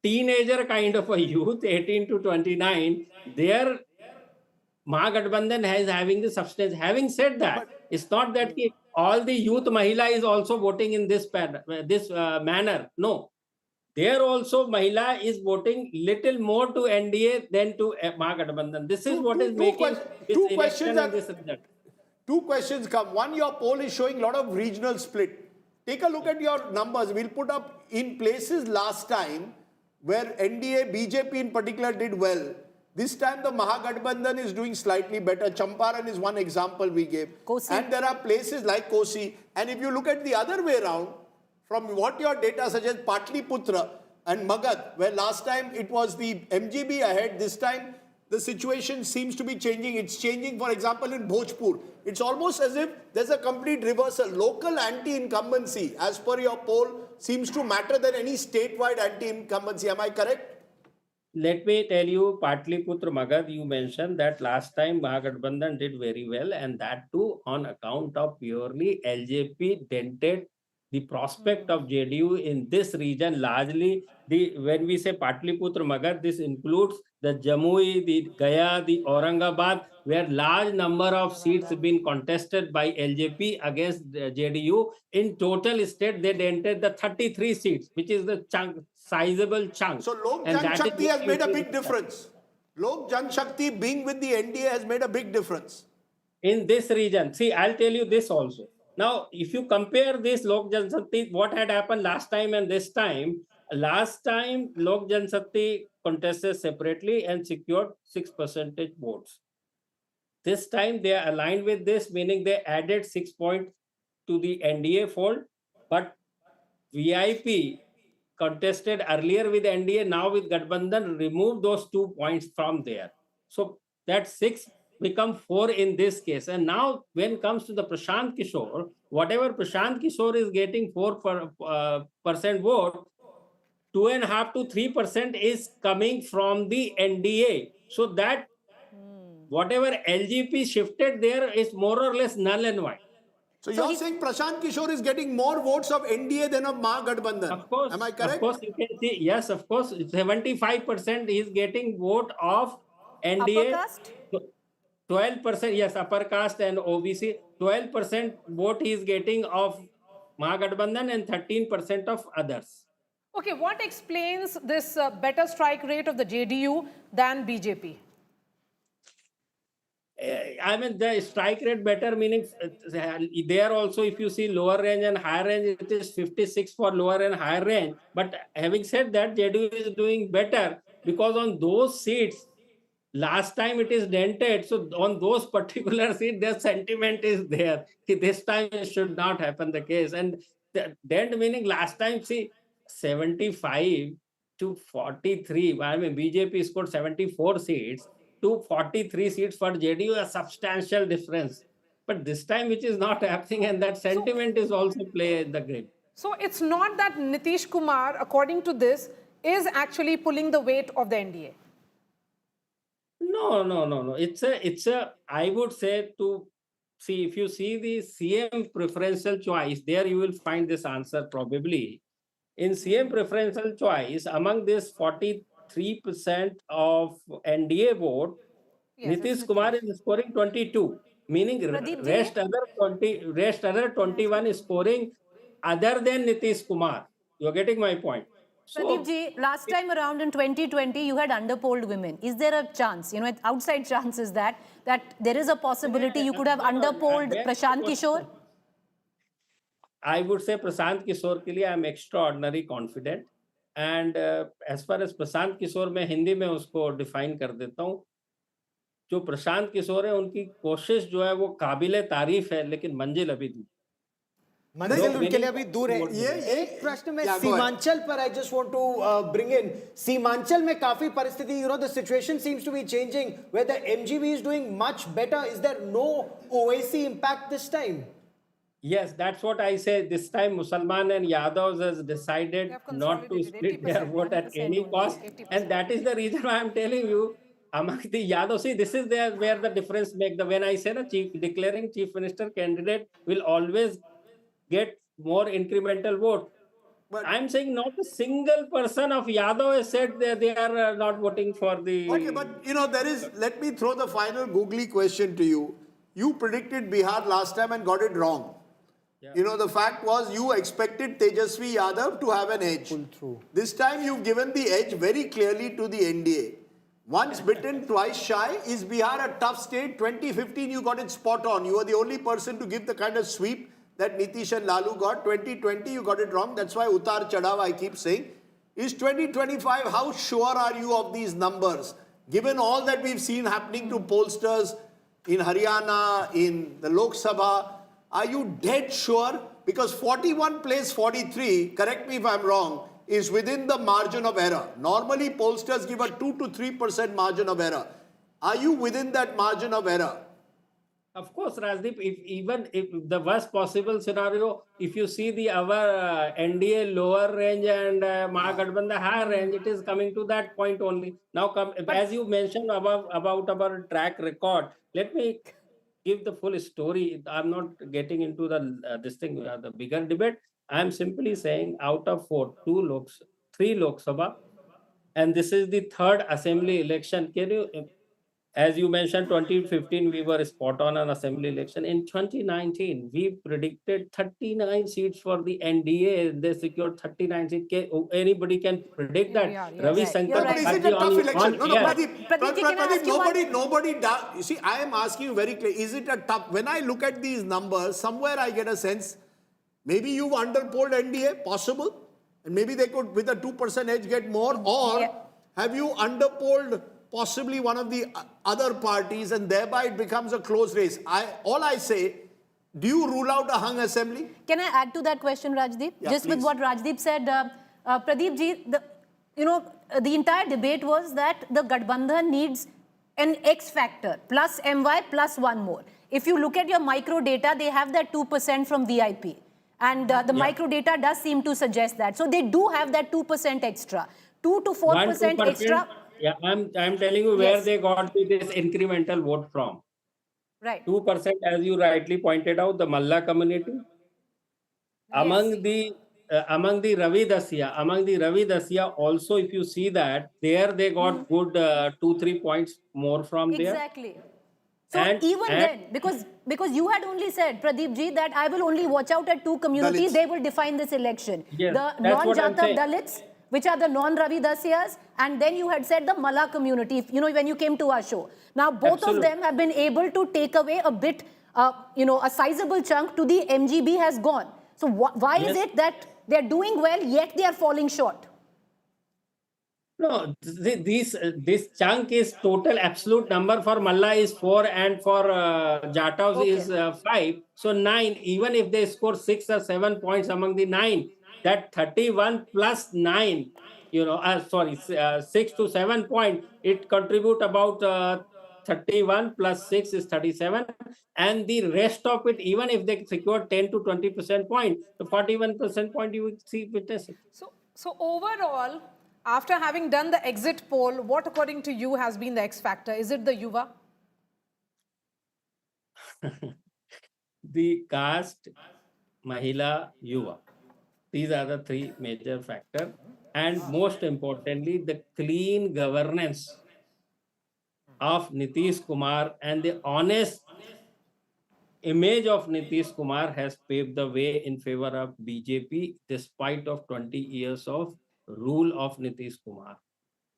S13: teenager kind of a youth, 18 to 29, their Mahagathbandhan is having the substance. Having said that, it's not that all the youth Mahila is also voting in this manner. No. There also Mahila is voting little more to NDA than to Mahagathbandhan. This is what is making this election and this result.
S1: Two questions come. One, your poll is showing a lot of regional split. Take a look at your numbers. We'll put up in places last time where NDA, BJP in particular did well. This time the Mahagathbandhan is doing slightly better. Champaran is one example we gave. Kosi. And there are places like Kosi. And if you look at the other way around, from what your data suggests, Patliputra and Magad, where last time it was the MGB ahead, this time the situation seems to be changing. It's changing, for example, in Bhojpur. It's almost as if there's a complete reversal. Local anti-incumbency, as per your poll, seems to matter than any statewide anti-incumbency. Am I correct?
S13: Let me tell you, Patliputra Magad, you mentioned that last time Mahagathbandhan did very well, and that too on account of purely LJP dented the prospect of JDU in this region. Largely, when we say Patliputra Magad, this includes the Jamui, the Gaya, the Aurangabad, where large number of seats have been contested by LJP against JDU. In total state, they dented the 33 seats, which is the sizable chunk.
S1: So Lok Janshakti has made a big difference. Lok Janshakti being with the NDA has made a big difference.
S13: In this region, see, I'll tell you this also. Now, if you compare this Lok Janshakti, what had happened last time and this time, last time Lok Janshakti contested separately and secured 6% votes. This time they are aligned with this, meaning they added 6 points to the NDA fold, but VIP contested earlier with NDA, now with Gathbandhan, remove those 2 points from there. So that 6 become 4 in this case. And now when it comes to the Prashant Kishor, whatever Prashant Kishor is getting 4% vote, 2.5 to 3% is coming from the NDA. So that whatever LGP shifted there is more or less null and void.
S1: So you're saying Prashant Kishor is getting more votes of NDA than of Mahagathbandhan?
S13: Of course.
S1: Am I correct?
S13: Of course, you can see. Yes, of course. 75% is getting vote of NDA.
S3: Upper caste?
S13: 12%, yes, upper caste and OBC. 12% vote he is getting of Mahagathbandhan and 13% of others.
S2: Okay, what explains this better strike rate of the JDU than BJP?
S13: I mean, the strike rate better, meaning there also, if you see lower range and higher range, it is 56 for lower and higher range. But having said that, JDU is doing better because on those seats, last time it is dented. So on those particular seats, their sentiment is there. This time it should not happen the case. And dent meaning last time, see, 75 to 43. I mean, BJP scored 74 seats. To 43 seats for JDU, a substantial difference. But this time, which is not happening, and that sentiment is also play in the game.
S2: So it's not that Nitish Kumar, according to this, is actually pulling the weight of the NDA.
S13: No. It's a. I would say to see, if you see the CM preferential choice, there you will find this answer probably. In CM preferential choice, among this 43% of NDA vote, yes, Nitish Kumar is scoring 22, meaning rest other 21 is scoring other than Nitish Kumar. You're getting my point.
S3: So, Pradeep ji, last time around in 2020, you had underpolled women. Is there a chance, outside chances that there is a possibility you could have underpolled Prashant Kishor?
S13: I would say Prashant Kishor के लिए I'm extraordinary confident. And as far as Prashant Kishor, मैं हिंदी में उसको define कर देता हूँ. जो प्रशांत किशोर है उनकी कोशिश जो है वो काबिले तारीफ है, लेकिन मंजिल अभी दूर.
S8: मंजिल उनके लिए अभी दूर है. एक प्रश्न में सीमांचल पर I just want to bring in. Seemanchal में काफी परिस्थिति, the situation seems to be changing where the MGB is doing much better. Is there no Owaisi impact this time?
S13: Yes, that's what I say. This time, Musalman and Yadavs has decided not to split their vote at any cost, and that is the reason why I'm telling you, among the Yadav, see, this is where the difference make. When I say the declaring chief minister candidate will always get more incremental vote. But I'm saying not a single person of Yadav has said that they are not voting for the.
S1: Okay, but there is. Let me throw the final googly question to you. You predicted Bihar last time and got it wrong. Yeah. The fact was you expected Tejashwi Yadav to have an edge.
S8: Pull through.
S1: This time you've given the edge very clearly to the NDA. Once bitten, twice shy. Is Bihar a tough state? 2015 you got it spot on. You were the only person to give the kind of sweep that Nitish and Lalu got. 2020 you got it wrong. That's why Utar Chadav I keep saying. Is 2025, how sure are you of these numbers? Given all that we've seen happening to pollsters in Haryana, in the Lok Sabha, are you dead sure? Because 41 plays 43, correct me if I'm wrong, is within the margin of error. Normally, pollsters give a 2 to 3% margin of error. Are you within that margin of error?
S13: Of course, Rajdeep, even if the worst possible scenario, if you see the our NDA lower range and Mahagathbandhan higher range, it is coming to that point only. Now, as you mentioned about our track record, let me give the full story. I'm not getting into the bigger debate. I'm simply saying out of 3 Lok Sabha, and this is the 3rd assembly election. Can you, as you mentioned, 2015 we were spot on an assembly election. In 2019, we predicted 39 seats for the NDA. They secured 39 seats. Anybody can predict that. Ravi Shankar.
S1: But is it a tough election? Nobody does. You see, I am asking you very clearly. Is it a tough? When I look at these numbers, somewhere I get a sense, maybe you've underpolled NDA, possible, and maybe they could, with a 2% edge, get more, or have you underpolled possibly one of the other parties, and thereby it becomes a close race? All I say, do you rule out a hung assembly?
S3: Can I add to that question, Rajdeep?
S1: Yeah,
S3: Just
S1: please.
S3: with what Rajdeep said, Pradeep ji, the entire debate was that the Gathbandhan needs an X factor plus MY plus one more. If you look at your micro data, they have that 2% from VIP. And the micro data does seem to suggest that. So they do have that 2% extra. 2 to 4% extra.
S13: Yeah, I'm telling you where they got this incremental vote from.
S3: Right.
S13: 2%, as you rightly pointed out, the Mahila community. Among the Ravi Dasya, also, if you see that, there they got good 2-3 points more from there.
S3: Exactly. So then, because you had only said, Pradeep ji, that I will only watch out at 2 communities, they will define this election.
S13: Yes,
S3: the
S13: non-Jatav
S3: Dalits, which are the non-Ravi Dasyas, and then you had said the Mala community, when you came to our show. Now, both of them have been able to take away a bit, a sizable chunk to the MGB has gone. So why is it that they're doing well, yet they are falling short?
S13: No, this chunk is total absolute number. For Malla is 4 and for Jatavs is 5. So 9, even if they score 6 or 7 points among the 9, that 31 plus 9, 6 to 7 points, it contribute about 31 plus 6 is 37. And the rest of it, even if they secure 10 to 20% point, the 41% point you will see witness it.
S2: So overall, after having done the exit poll, what according to you has been the X factor? Is it the Yuva?
S13: The caste, Mahila, Yuva. These are the 3 major factors. And most importantly, the clean governance of Nitish Kumar and the honest image of Nitish Kumar has paved the way in favor of BJP despite of 20 years of rule of Nitish Kumar.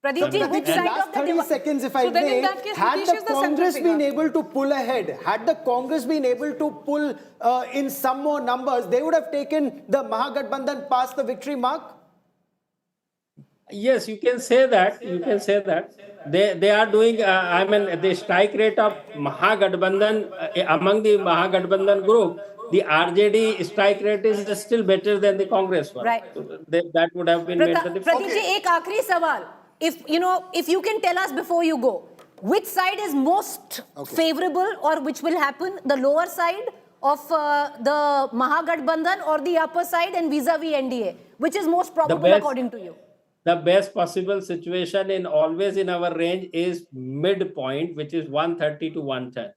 S3: Pradeep ji, which
S8: In
S3: side
S8: last
S3: of the
S8: 30 seconds, if I
S2: So then in
S8: may,
S2: that case,
S8: had
S2: Nitish
S8: the
S2: is the
S8: Congress
S2: central
S8: been
S2: figure.
S8: able to pull ahead, had the Congress been able to pull in some more numbers, they would have taken the Mahagathbandhan past the victory mark?
S13: Yes, you can say that. You can say that. They are doing, I mean, the strike rate of Mahagathbandhan, among the Mahagathbandhan group, the RJD strike rate is still better than the Congress one.
S3: Right.
S13: So that would have been made the difference.
S3: Pradeep ji, ek aakhri sawal. If you can tell us before you go, which side is most favorable or which will happen, the lower side of the Mahagathbandhan or the upper side and vis-a-vis NDA? Which is most probable according to you?
S13: The best possible situation in always in our range is midpoint, which is 130 to 110.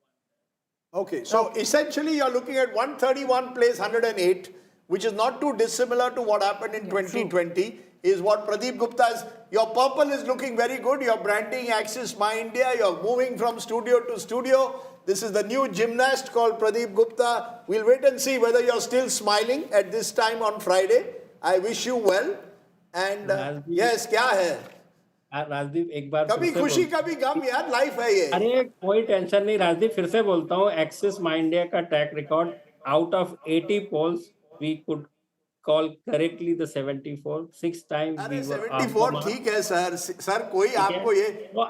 S1: Okay, so essentially you're looking at 131 plays 108, which is not too dissimilar to what happened in 2020, is what Pradeep Gupta is. Your purple is looking very good. You're branding Axis My India. You're moving from studio to studio. This is the new gymnast called Pradeep Gupta. We'll wait and see whether you're still smiling at this time on Friday. I wish you well. And yes, क्या है?
S13: राजदीप एक बार
S1: कभी खुशी कभी गम यार, life है ये.
S13: अरे कोई टेंशन नहीं राजदीप, फिर से बोलता हूँ, एक्सिस माई इंडिया का track record out of 80 polls we could call correctly the 74 6 time.
S1: अरे 74 ठीक है सर कोई आपको ये
S13: तो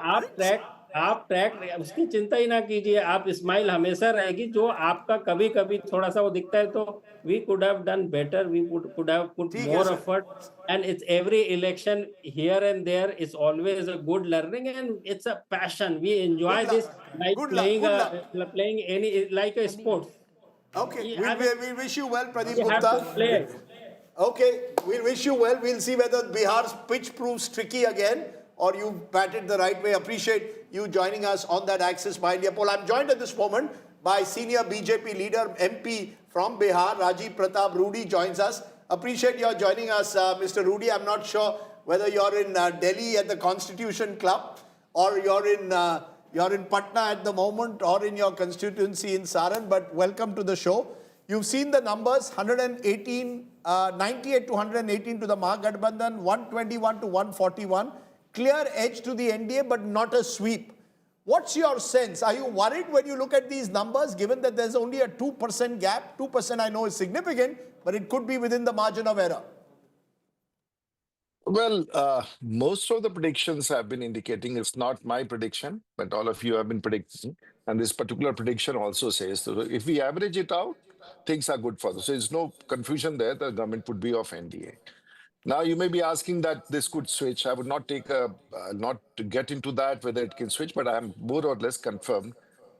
S13: आप ट्रैक उसकी चिंता ही ना कीजिए, आप स्माइल हमेशा रहेगी. जो आपका कभी कभी थोड़ा सा वो दिखता है तो we could have done better, we could have put more effort, and it's every election here and there is always a good learning and it's a passion. We enjoy this like playing any like a sport.
S1: Okay, we wish you well, Pradeep
S13: You have
S1: Gupta.
S13: to play.
S1: Okay, we'll wish you well. We'll see whether Bihar's pitch proves tricky again or you batted the right way. Appreciate you joining us on that Axis My India poll. I'm joined at this moment by senior BJP leader, MP from Bihar, Rajiv Pratap Rudy joins us. Appreciate your joining us, Mr. Rudy. I'm not sure whether you're in Delhi at the Constitution Club or you're in Patna at the moment or in your constituency in Saran, but welcome to the show. You've seen the numbers, 118, 98 to 118 to the Mahagathbandhan, 121 to 141. Clear edge to the NDA, but not a sweep. What's your sense? Are you worried when you look at these numbers, given that there's only a 2% gap? 2% I know is significant, but it could be within the margin of error.
S14: Well, most of the predictions have been indicating, it's not my prediction, but all of you have been predicting. And this particular prediction also says that if we average it out, things are good for us. So there's no confusion there, the government would be of NDA. Now, you may be asking that this could switch. I would not take not to get into that, whether it can switch, but I'm more or less confirmed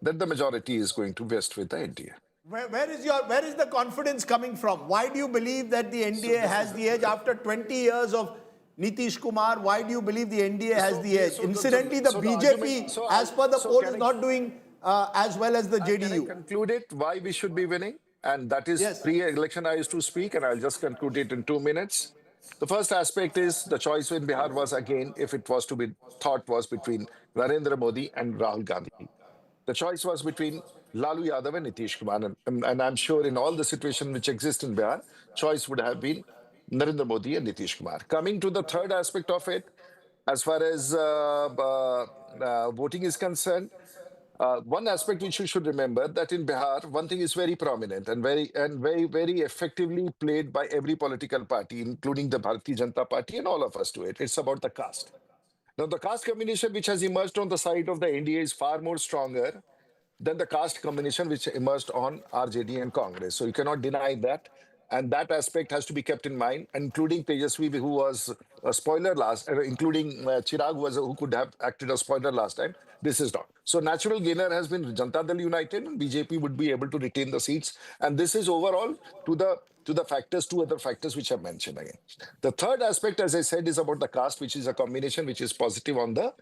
S14: that the majority is going to vest with the NDA.
S1: Where is the confidence coming from? Why do you believe that the NDA has the edge after 20 years of Nitish Kumar? Why do you believe the NDA has the edge? Incidentally, the BJP, as per the poll, is not doing as well as the JDU.
S14: Can I conclude it why we should be winning? And that is pre-election I used to speak, and I'll just conclude it in 2 minutes. The first aspect is the choice in Bihar was, again, if it was to be thought, was between Narendra Modi and Rahul Gandhi. The choice was between Lalu Yadav and Nitish Kumar. And I'm sure in all the situation which exists in Bihar, choice would have been Narendra Modi and Nitish Kumar. Coming to the third aspect of it, as far as voting is concerned, one aspect which you should remember that in Bihar, one thing is very prominent and very effectively played by every political party, including the Bharatiya Janata Party and all of us to it. It's about the caste. Now, the caste combination which has emerged on the side of the NDA is far more stronger than the caste combination which emerged on RJD and Congress. So you cannot deny that. And that aspect has to be kept in mind, including Tejashwi, who was a spoiler including Chirag, who could have acted as spoiler last time. This is not. So natural gainer has been Janata Dal United, and BJP would be able to retain the seats. And this is overall to the factors, two other factors which I mentioned again. The third aspect, as I said, is about the caste, which is a combination which is positive on the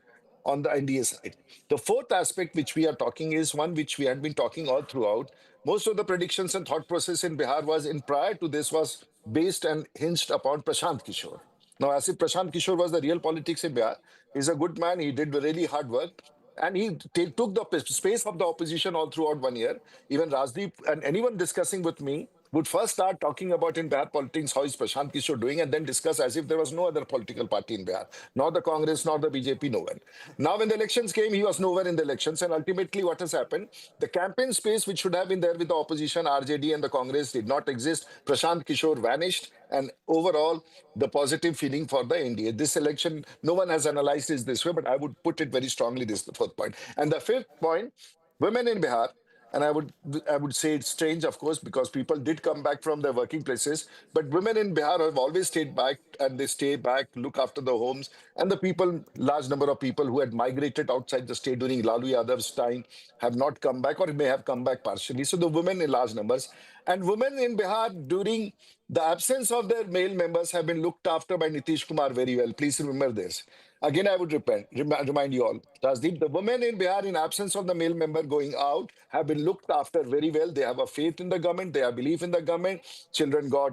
S14: NDA side. The fourth aspect which we are talking is one which we had been talking all throughout. Most of the predictions and thought process in Bihar was prior to this was based and hinged upon Prashant Kishor. Now, as if Prashant Kishor was the real politics in Bihar, he's a good man, he did really hard work, and he took the space of the opposition all throughout 1 year. Even Rajdeep and anyone discussing with me would first start talking about in Bihar politics, how is Prashant Kishor doing, and then discuss as if there was no other political party in Bihar, nor the Congress, nor the BJP, no one. Now, when the elections came, he was nowhere in the elections, and ultimately what has happened, the campaign space which should have been there with the opposition, RJD and the Congress did not exist. Prashant Kishor vanished, and overall, the positive feeling for the NDA. This election, no one has analyzed it this way, but I would put it very strongly, this is the fourth point. And the fifth point, women in Bihar, and I would say it's strange, of course, because people did come back from their working places. But women in Bihar have always stayed back, and they stay back, look after the homes. And the people, large number of people who had migrated outside the state during Lalu Yadav's time have not come back, or may have come back partially. So the women in large numbers. And women in Bihar during the absence of their male members have been looked after by Nitish Kumar very well. Please remember this. Again, I would remind you all, Rajdeep, the women in Bihar, in absence of the male member going out, have been looked after very well. They have a faith in the government. They have belief in the government. Children got,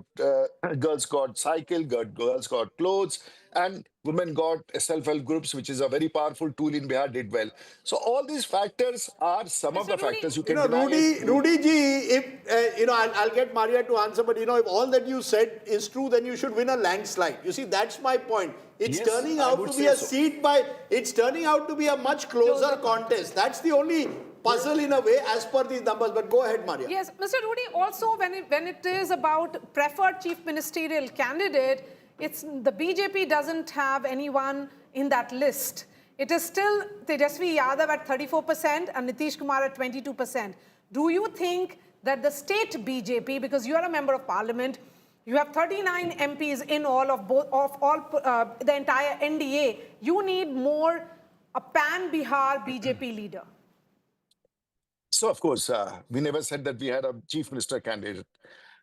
S14: girls got cycle, girls got clothes, and women got self-help groups, which is a very powerful tool in Bihar, did well. So all these factors are some of the factors you can deny.
S1: Rudy ji, if, I'll get Maria to answer, but, if all that you said is true, then you should win a landslide. You see, that's my point. It's turning out to be a seat it's turning out to be a much closer contest. That's the only puzzle in a way as per these numbers. But go ahead, Maria.
S2: Yes, Mr. Rudy, also when it is about preferred chief ministerial candidate, it's the BJP doesn't have anyone in that list. It is still Tejashwi Yadav at 34% and Nitish Kumar at 22%. Do you think that the state BJP, because you are a member of parliament, you have 39 MPs in all the entire NDA, you need more a pan-Bihar BJP leader?
S14: So, of course, we never said that we had a chief minister candidate.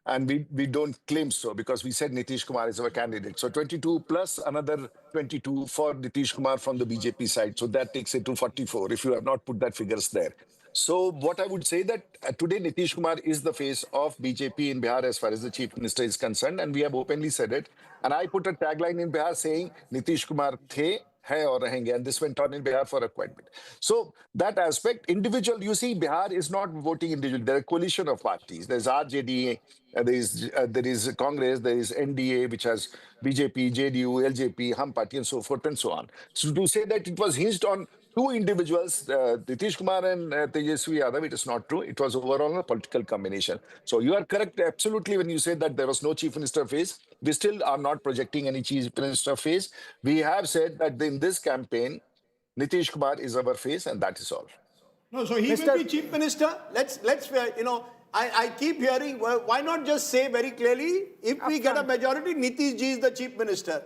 S14: And we don't claim so, because we said Nitish Kumar is our candidate. So 22 plus another 22 for Nitish Kumar from the BJP side. So that takes it to 44, if you have not put that figures there. So what I would say that today Nitish Kumar is the face of BJP in Bihar as far as the chief minister is concerned. And we have openly said it. And I put a tagline in Bihar saying Nitish Kumar the, hai aur rahenge. And this went on in Bihar for a quite bit. So that aspect, individual, you see, Bihar is not voting individual. There are a coalition of parties. There's RJD, there is Congress, there is NDA, which has BJP, JDU, LJP, Hum Party, and so forth and so on. So to say that it was hinged on two individuals, Nitish Kumar and Tejashwi Yadav, it is not true. It was overall a political combination. So you are correct absolutely when you say that there was no chief minister phase. We still are not projecting any chief minister phase. We have said that in this campaign, Nitish Kumar is our face, and that is all.
S1: No, so he will be chief minister. Let's I keep hearing, well, why not just say very clearly, if we get a majority, Nitish ji is the chief minister.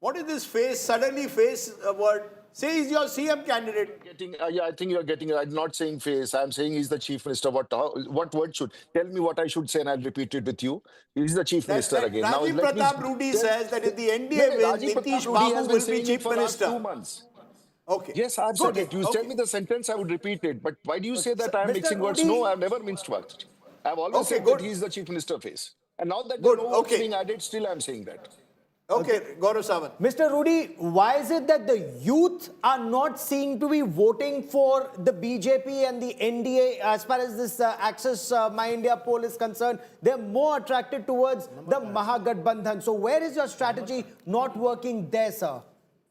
S1: What is this face, suddenly face word? Say he's your CM candidate.
S14: Yeah, I think you're getting it. I'm not saying face. I'm saying he's the chief minister. What word should? Tell me what I should say and I'll repeat it with you. He's the chief minister again.
S1: Rajiv Pratap Rudy says that if the NDA wins, Nitish Babu will be chief minister.
S14: 2 months.
S1: Okay.
S14: Yes, I've said it. You tell me the sentence, I would repeat it. But why do you say that I'm mixing words? No, I've never mixed words. I've always said that he's the chief minister face. And now that the no is being added, still I'm saying that.
S1: Okay, Gaurav Sawant.
S8: Mr. Rudy, why is it that the youth are not seen to be voting for the BJP and the NDA as far as this Access My India poll is concerned? They're more attracted towards the Mahagathbandhan. So where is your strategy not working there, sir?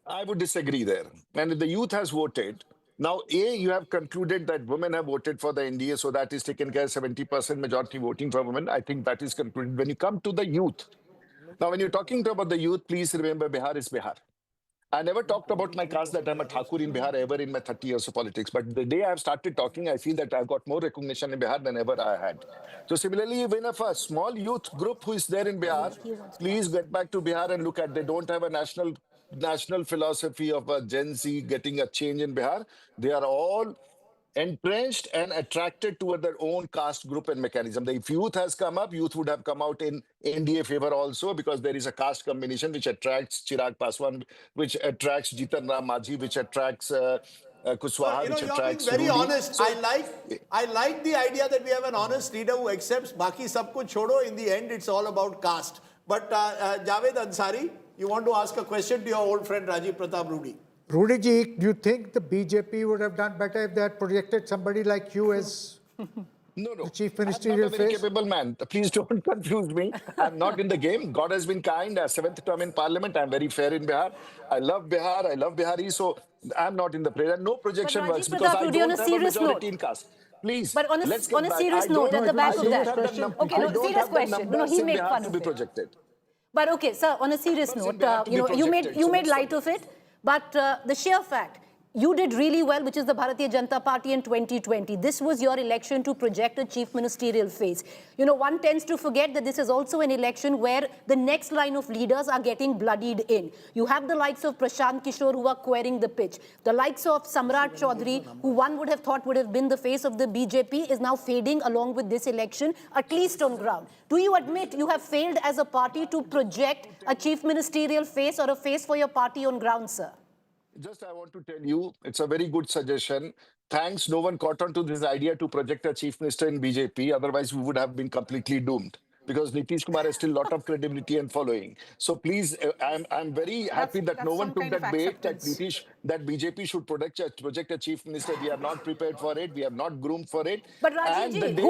S14: I would disagree there. And if the youth has voted, now, you have concluded that women have voted for the NDA, so that is taken care of, 70% majority voting for women. I think that is concluded. When you come to the youth, now when you're talking about the youth, please remember Bihar is Bihar. I never talked about my caste that I'm a Thakur in Bihar ever in my 30 years of politics. But the day I've started talking, I feel that I've got more recognition in Bihar than ever I had. So similarly, when a small youth group who is there in Bihar, please get back to Bihar and look at, they don't have a national philosophy of a Gen Z getting a change in Bihar. They are all entrenched and attracted toward their own caste group and mechanism. If youth has come up, youth would have come out in NDA favor also, because there is a caste combination which attracts Chirag Paswan, which attracts Jitan Ram Majhi, which attracts Kushwaha, which attracts
S1: very
S14: Rudy.
S1: honest.
S14: So,
S1: I like the idea that we have an honest leader who accepts Baki sab kuch chodo. In the end, it's all about caste. But Javed Ansari, you want to ask a question to your old friend Rajiv Pratap Rudy.
S7: Rudy ji, do you think the BJP would have done better if they had projected somebody like you as
S14: No, no.
S7: The chief
S14: I'm not
S7: ministerial
S14: a very
S7: phase?
S14: capable man. Please don't confuse me. I'm not in the game. God has been kind. Seventh term in parliament. I'm very fair in Bihar. I love Bihar. I love Bihari. So I'm not in the play. And no
S3: But
S14: projection works
S3: Rajiv
S14: because
S3: Pratap
S14: I
S3: Rudy, on a
S14: don't have a
S3: serious note,
S14: majority in caste. Please,
S3: but
S14: let's
S3: on
S14: get
S3: a
S14: back.
S3: serious note, at the back of that, okay,
S14: I
S3: no,
S14: don't
S3: serious
S14: have the
S3: question. No,
S14: numbers
S3: he
S14: in
S3: made
S14: Bihar
S3: fun
S14: to
S3: of
S14: be
S3: it.
S14: projected.
S3: But okay, sir, on a serious
S14: Numbers in
S3: note,
S14: Bihar to be
S3: you made
S14: projected. So
S3: made
S14: let's
S3: light
S14: not-
S3: of it. But the sheer fact, you did really well, which is the Bharatiya Janata Party in 2020. This was your election to project a chief ministerial face. You know, one tends to forget that this is also an election where the next line of leaders are getting bloodied in. You have the likes of Prashant, Kishor, who are querying the pitch. The likes of Samrat Chaudhary, who one would have thought would have been the face of the BJP, is now fading along with this election, at least on ground. Do you admit you have failed as a party to project a chief ministerial face or a face for your party on ground, sir?
S14: Just I want to tell you, it's a very good suggestion. Thanks, no one caught on to this idea to project a chief minister in BJP. Otherwise, we would have been completely doomed because Nitish Kumar has still a lot of credibility and following. So please, I'm very happy that no
S2: That's
S14: one
S2: some
S14: took
S2: kind of
S14: that bait that
S2: acceptance.
S14: BJP should project a chief minister. We are not prepared for it. We have not groomed for it.
S3: But
S14: And the
S3: Rajivji,
S14: day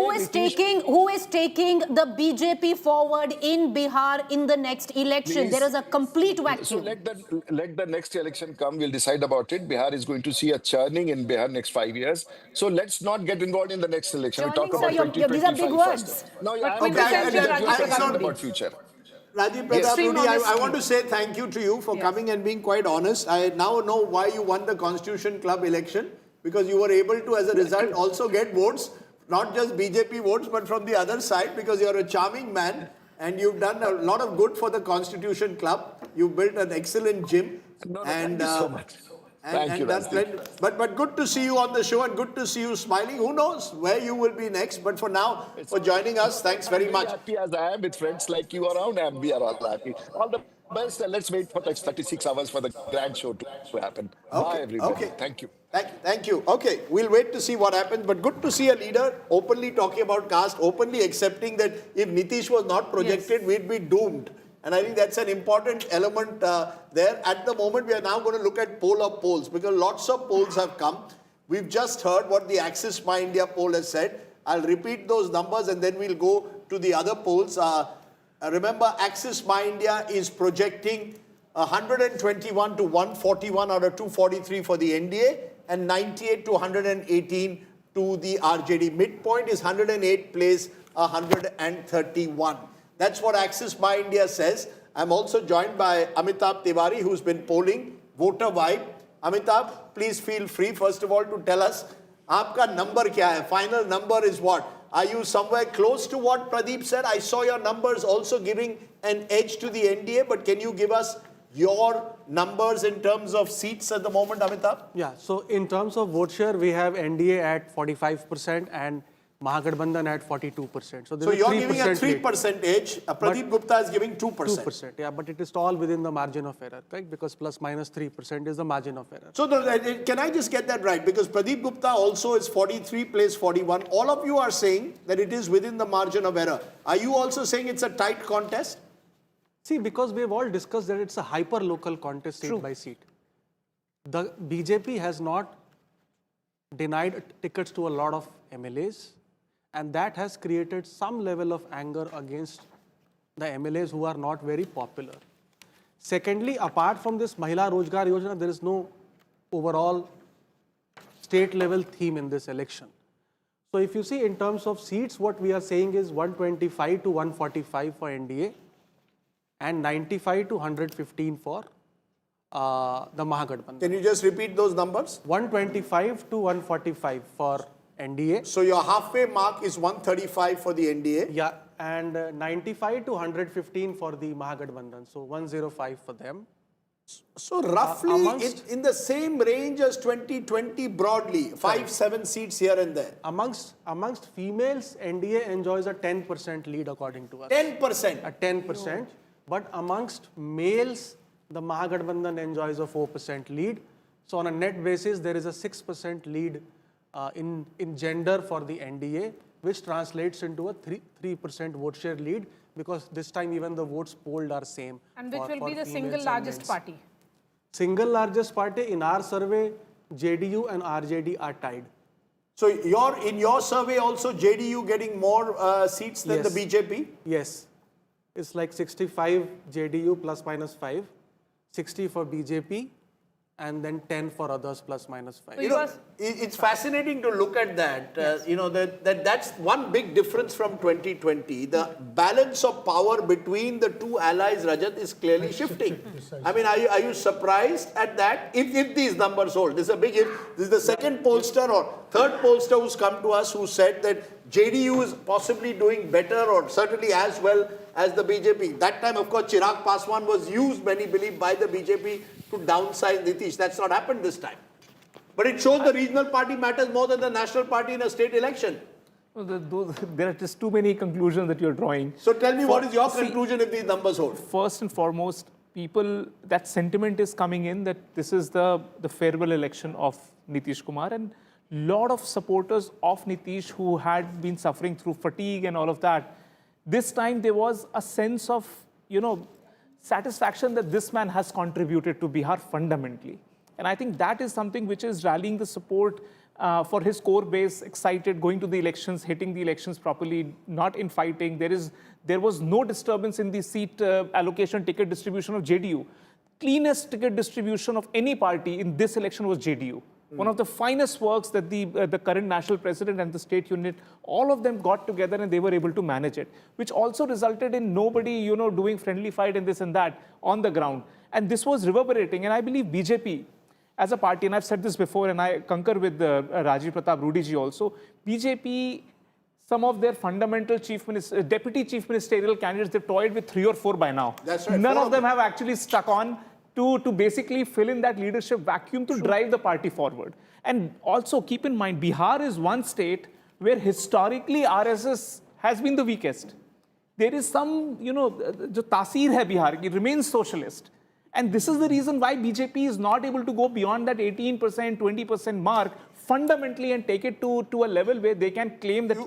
S3: who is taking the BJP forward in Bihar in the next election?
S14: Please.
S3: There is a complete
S14: So
S3: vacuum.
S14: let the next election come. We'll decide about it. Bihar is going to see a churning in Bihar next 5 years. So let's not get involved in the next election. We talk
S3: Churning, sir,
S14: about
S3: these are big
S14: 2025
S3: words.
S14: first. No,
S2: But
S14: I'm very happy
S2: quintessential
S14: that you're
S2: Rajivji
S14: concerned
S2: Pratap
S14: about future.
S1: Rajiv
S14: Yes.
S1: Pratap
S2: Extreme
S1: Rudy, I
S2: honesty.
S1: want to say thank you to you for coming and being quite honest. I now know why you won the Constitution Club election, because you were able to, as a result, also get votes, not just BJP votes, but from the other side, because you're a charming man and you've done a lot of good for the Constitution Club. You've built an excellent gym.
S14: No,
S1: and,
S14: thank you so much. Thank you,
S1: done
S14: Rajdeep.
S1: plenty. But good to see you on the show and good to see you smiling. Who knows where you will be next? But for now, for joining us, thanks very much.
S14: Happy as I am with friends like you around, and we are all happy. All the best, and let's wait for the next 36 hours for the grand show to happen. Bye, everybody.
S1: Okay.
S14: Thank you.
S1: Thank you. Okay, we'll wait to see what happens. But good to see a leader openly talking about caste, openly accepting that if Nitish was not projected, we'd be doomed. And I think that's an important element there. At the moment, we are now going to look at poll of polls because lots of polls have come. We've just heard what the Axis My India poll has said. I'll repeat those numbers and then we'll go to the other polls. Remember, Axis My India is projecting 121 to 141 out of 243 for the NDA and 98 to 118 to the RJD. Midpoint is 108 plays 131. That's what Axis My India says. I'm also joined by Amitabh Tiwari, who's been polling voter vibe. Amitabh, please feel free, first of all, to tell us, aapka number kya hai? Final number is what? Are you somewhere close to what Pradeep said? I saw your numbers also giving an edge to the NDA, but can you give us your numbers in terms of seats at the moment, Amitabh?
S15: Yeah, so in terms of vote share, we have NDA at 45% and Mahagathbandhan at 42%. So
S1: you're giving a 3% edge. Pradeep Gupta is giving 2%.
S15: 2%, yeah, but it is all within the margin of error, right? Because plus minus 3% is the margin of error.
S1: So can I just get that right? Because Pradeep Gupta also is 43 plays 41. All of you are saying that it is within the margin of error. Are you also saying it's a tight contest?
S15: See, because we have all discussed that it's a hyper-local contest seat by seat. The BJP has not denied tickets to a lot of MLAs. And that has created some level of anger against the MLAs who are not very popular. Secondly, apart from this Mahila Rozgar Yojana, there is no overall state level theme in this election. So if you see in terms of seats, what we are saying is 125 to 145 for NDA and 95 to 115 for the Mahagathbandhan.
S1: Can you just repeat those numbers?
S15: 125 to 145 for NDA.
S1: So your halfway mark is 135 for the NDA.
S15: Yeah, and 95 to 115 for the Mahagathbandhan. So 105 for them.
S1: So roughly in the same range as 2020 broadly, 5-7 seats here and there.
S15: Amongst females, NDA enjoys a 10% lead according to us.
S1: 10%?
S15: A 10%. But amongst males, the Mahagathbandhan enjoys a 4% lead. So on a net basis, there is a 6% lead in gender for the NDA, which translates into a 3% vote share lead, because this time even the votes polled are same.
S2: And which will be the single largest party?
S15: Single largest party in our survey, JDU and RJD are tied.
S1: So in your survey also, JDU getting more seats than the BJP?
S15: Yes. It's like 65 JDU plus minus 5, 60 for BJP, and then 10 for others plus minus 5.
S1: You know, it's fascinating to look at that. You know, that's one big difference from 2020. The balance of power between the two allies, Rajat, is clearly shifting. I mean, are you surprised at that? If these numbers hold, this is a big if. This is the second pollster or third pollster who's come to us who said that JDU is possibly doing better or certainly as well as the BJP. That time, of course, Chirag Paswan was used, many believe, by the BJP to downsize Nitish. That's not happened this time. But it shows the regional party matters more than the national party in a state election.
S5: There are just too many conclusions that you're drawing.
S1: So tell me, what is your conclusion if these numbers hold?
S5: First and foremost, that sentiment is coming in that this is the farewell election of Nitish Kumar, and a lot of supporters of Nitish who had been suffering through fatigue and all of that. This time there was a sense of, satisfaction that this man has contributed to Bihar fundamentally. And I think that is something which is rallying the support for his core base, excited, going to the elections, hitting the elections properly, not in fighting. There was no disturbance in the seat allocation, ticket distribution of JDU. Cleanest ticket distribution of any party in this election was JDU. One of the finest works that the current national president and the state unit, all of them got together and they were able to manage it, which also resulted in nobody, doing friendly fight and this and that on the ground. And this was reverberating. And I believe BJP as a party, and I've said this before, and I concur with Rajiv Pratap Rudy ji also, BJP, some of their fundamental deputy chief ministerial candidates, they've toyed with 3 or 4 by now.
S1: That's right.
S5: None of them have actually stuck on to basically fill in that leadership vacuum to drive the party forward. And also keep in mind, Bihar is one state where historically RSS has been the weakest. There is some, jo taseer hai Bihar, it remains socialist. And this is the reason why BJP is not able to go beyond that 18%, 20% mark fundamentally and take it to a level where they can claim that,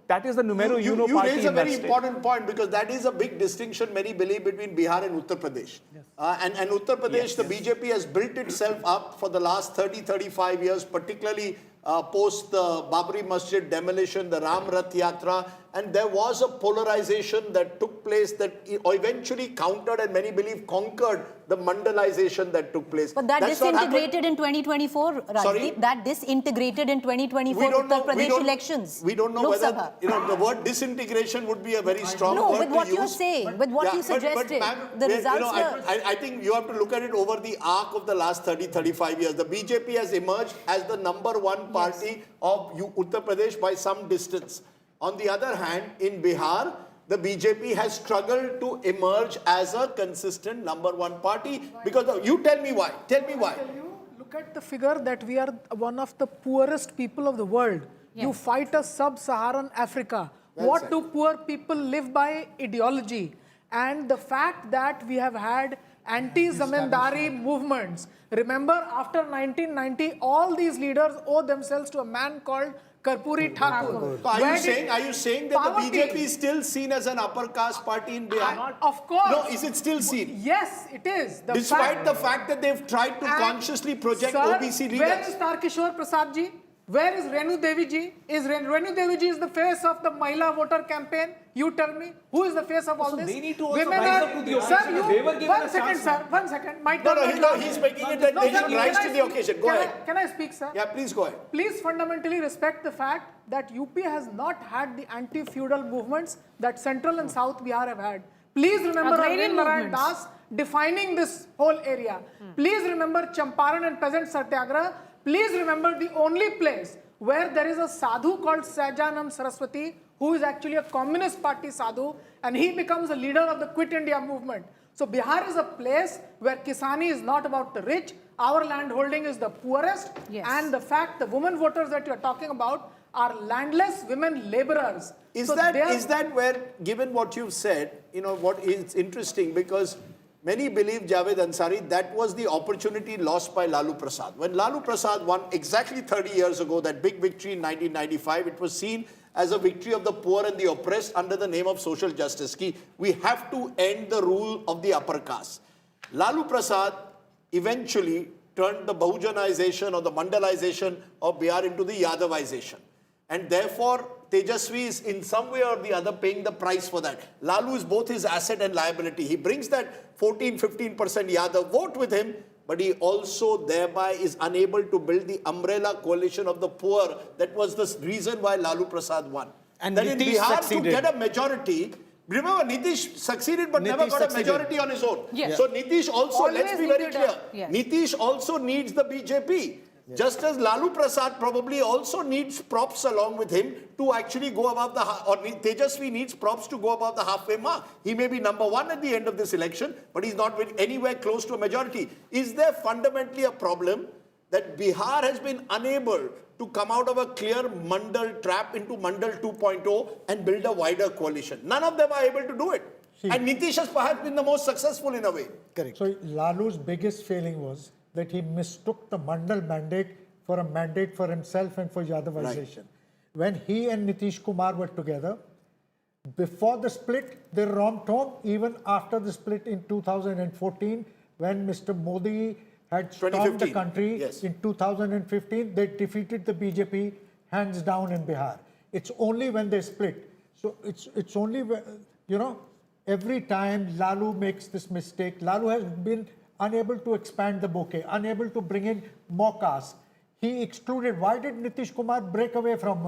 S5: that is the numero uno party.
S1: You raise a very
S5: state.
S1: important point, because that is a big distinction, many believe, between Bihar and Uttar Pradesh. Yes. And Uttar Pradesh, the BJP has built itself up for the last 30-35 years, particularly post the Babri Masjid demolition, the Ram Rath Yatra, and there was a polarization that took place that eventually countered and many believe conquered the mandalization that took place.
S3: But that disintegrated in 2024, Rajdeep. That disintegrated in 2024 Uttar Pradesh elections.
S1: We don't know whether, the word disintegration would be a very strong word to use.
S3: No, with what you're saying, with what you suggested, the results were...
S1: I think you have to look at it over the arc of the last 30-35 years. The BJP has emerged as the #1 party of Uttar Pradesh by some distance. On the other hand, in Bihar, the BJP has struggled to emerge as a consistent #1 party. Because you tell me why. Tell me why.
S6: Look at the figure that we are one of the poorest people of the world. Yes. You fight a sub-Saharan Africa. Well what said. Do poor people live by? Ideology. And the fact that we have had anti-zamindari movements. Remember, after 1990, all these leaders owe themselves to a man called Karpuri Thakur.
S1: So are you saying that the BJP is still seen as an upper caste party in Bihar?
S6: Of course.
S1: No, is it still seen?
S6: Yes, it is.
S1: Despite the fact that they've tried to consciously project OBC leaders.
S6: Where is Kishor Prasad ji? Where is Renu Devi ji? Renu Devi ji is the face of the Mahila voter campaign? You tell me, who is the face of all this?
S5: They need to also rise up to the occasion. They were given
S6: one second, sir. 1 second. My turn.
S1: No, he's making it that they should rise to the occasion. Go ahead.
S6: Can I speak, sir?
S1: Yeah, please go ahead.
S6: Please fundamentally respect the fact that UP has not had the anti-feudal movements that Central and South Bihar have had. Please remember Arvind Narayan Das defining this whole area. Please remember Champaran and Peasant Satyagraha. Please remember the only place where there is a sadhu called Sajanam Saraswati, who is actually a Communist Party sadhu, and he becomes a leader of the Quit India movement. So Bihar is a place where Kisani is not about the rich, our land holding is the poorest, and the fact the women voters that you are talking about are landless women laborers.
S1: Is that where, given what you've said, what is interesting, because many believe, Javed Ansari, that was the opportunity lost by Lalu Prasad. When Lalu Prasad won exactly 30 years ago, that big victory in 1995, it was seen as a victory of the poor and the oppressed under the name of social justice. We have to end the rule of the upper caste. Lalu Prasad eventually turned the Bahujanization or the Mandalization of Bihar into the Yadavization. And therefore, Tejashwi is in some way or the other paying the price for that. Lalu is both his asset and liability. He brings that 14-15% Yadav vote with him, but he also thereby is unable to build the umbrella coalition of the poor. That was the reason why Lalu Prasad won.
S8: And
S1: then in
S8: Nitish
S1: Bihar,
S8: succeeded.
S1: to get a majority, remember, Nitish succeeded but never
S8: Nitish
S1: got
S8: succeeded.
S1: a majority on his own.
S2: Yes.
S1: So Nitish also,
S2: Always
S1: let's be very
S2: needed
S1: clear,
S2: yes.
S1: Nitish also needs the BJP. Just as Lalu Prasad probably also needs props along with him to actually go above the, or Tejashwi needs props to go above the halfway mark. He may be number one at the end of this election, but he's not anywhere close to a majority. Is there fundamentally a problem that Bihar has been unable to come out of a clear Mandal trap into Mandal 2.0 and build a wider coalition? None of them are able to do it. And Nitish has perhaps been the most successful in a way.
S7: Correct. So Lalu's biggest failing was that he mistook the Mandal mandate for a mandate for himself and for Yadavization. Right. When he and Nitish Kumar were together, before the split, they romped home. Even after the split in 2014, when Mr. Modi had stormed the country in 2015, they defeated the BJP hands down in Bihar. It's only when they split. So it's only, you know, every time Lalu makes this mistake, Lalu has been unable to expand the bouquet, unable to bring in more castes. He excluded. Why did Nitish Kumar break away from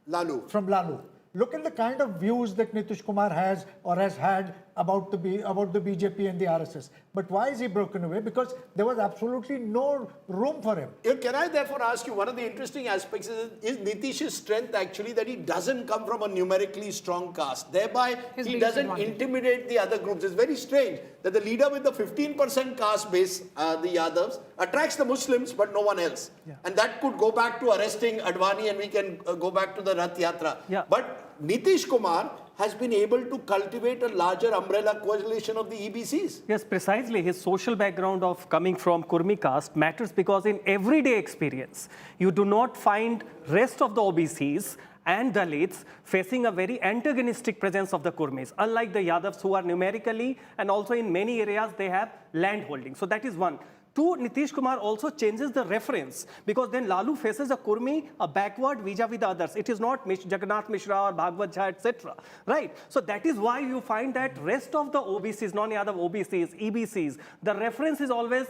S7: Lalu? Look at the kind of views that Nitish Kumar has or has had about the BJP and the RSS. But why is he broken away? Because there was absolutely no room for him.
S1: Can I therefore ask you, one of the interesting aspects is Nitish's strength actually that he doesn't come from a numerically strong caste. Thereby, he doesn't intimidate the other groups. It's very strange that the leader with the 15% caste base, the Yadavs, attracts the Muslims but no one else. Yeah. And that could go back to arresting Advani and we can go back to the Rath Yatra. Yeah. But Nitish Kumar has been able to cultivate a larger umbrella coalition of the EBCs.
S4: Yes, precisely. His social background of coming from Kurmi caste matters because in everyday experience, you do not find rest of the OBCs and Dalits facing a very antagonistic presence of the Kurmis, unlike the Yadavs who are numerically and also in many areas they have land holding. So that is one. Two, Nitish Kumar also changes the reference because then Lalu faces a Kurmi, a backward vis-a-vis the others. It is not Jagannath Mishra or Bhagwat Jha, etc. Right? So that is why you find that rest of the OBCs, non-Yadav OBCs, EBCs, the reference is always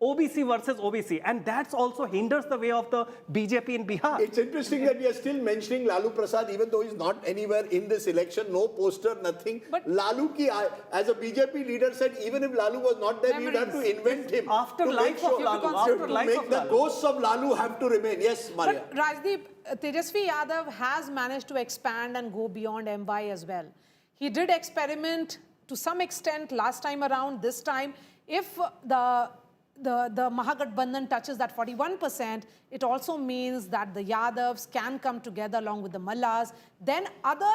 S4: OBC versus OBC, and that's also hinders the way of the BJP in Bihar.
S1: It's interesting that we are still mentioning Lalu Prasad, even though he's not anywhere in this election, no poster, nothing. But Lalu ki, as a BJP leader said, even if Lalu was not there, we'd have to invent him.
S4: After life of Lalu,
S1: to make the ghosts of Lalu have to remain. Yes, Maria.
S2: But Rajdeep, Tejashwi Yadav has managed to expand and go beyond MY as well. He did experiment to some extent last time around. This time, if the Mahagathbandhan touches that 41%, it also means that the Yadavs can come together along with the Mallas. Then other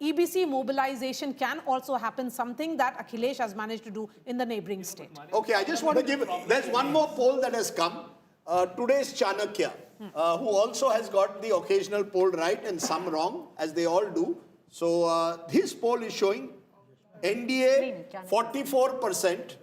S2: EBC mobilization can also happen, something that Akhilesh has managed to do in the neighboring state.
S1: Okay, I just want to give, there's one more poll that has come. Today's Chanakya, who also has got the occasional poll right and some wrong, as they all do. So his poll is showing NDA 44%,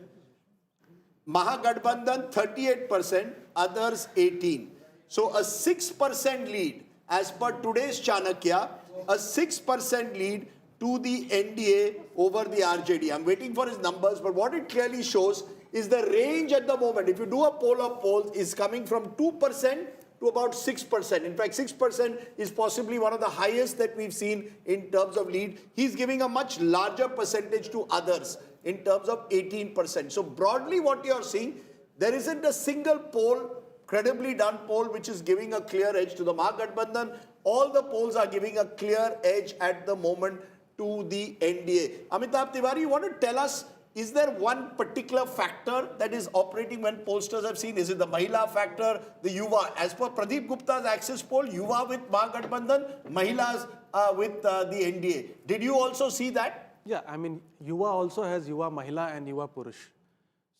S1: Mahagathbandhan 38%, others 18%. So a 6% lead as per today's Chanakya, a 6% lead to the NDA over the RJD. I'm waiting for his numbers, but what it clearly shows is the range at the moment. If you do a poll of polls, is coming from 2% to about 6%. In fact, 6% is possibly one of the highest that we've seen in terms of lead. He's giving a much larger percentage to others in terms of 18%. So broadly what you're seeing, there isn't a single poll, credibly done poll, which is giving a clear edge to the Mahagathbandhan. All the polls are giving a clear edge at the moment to the NDA. Amitabh Tiwari, you want to tell us, is there one particular factor that is operating when pollsters have seen? Is it the Mahila factor, the Yuva? As per Pradeep Gupta's Axis poll, Yuva with Mahagathbandhan, Mahilas with the NDA. Did you also see that?
S15: Yeah, I mean, Yuva also has Yuva Mahila and Yuva Purush.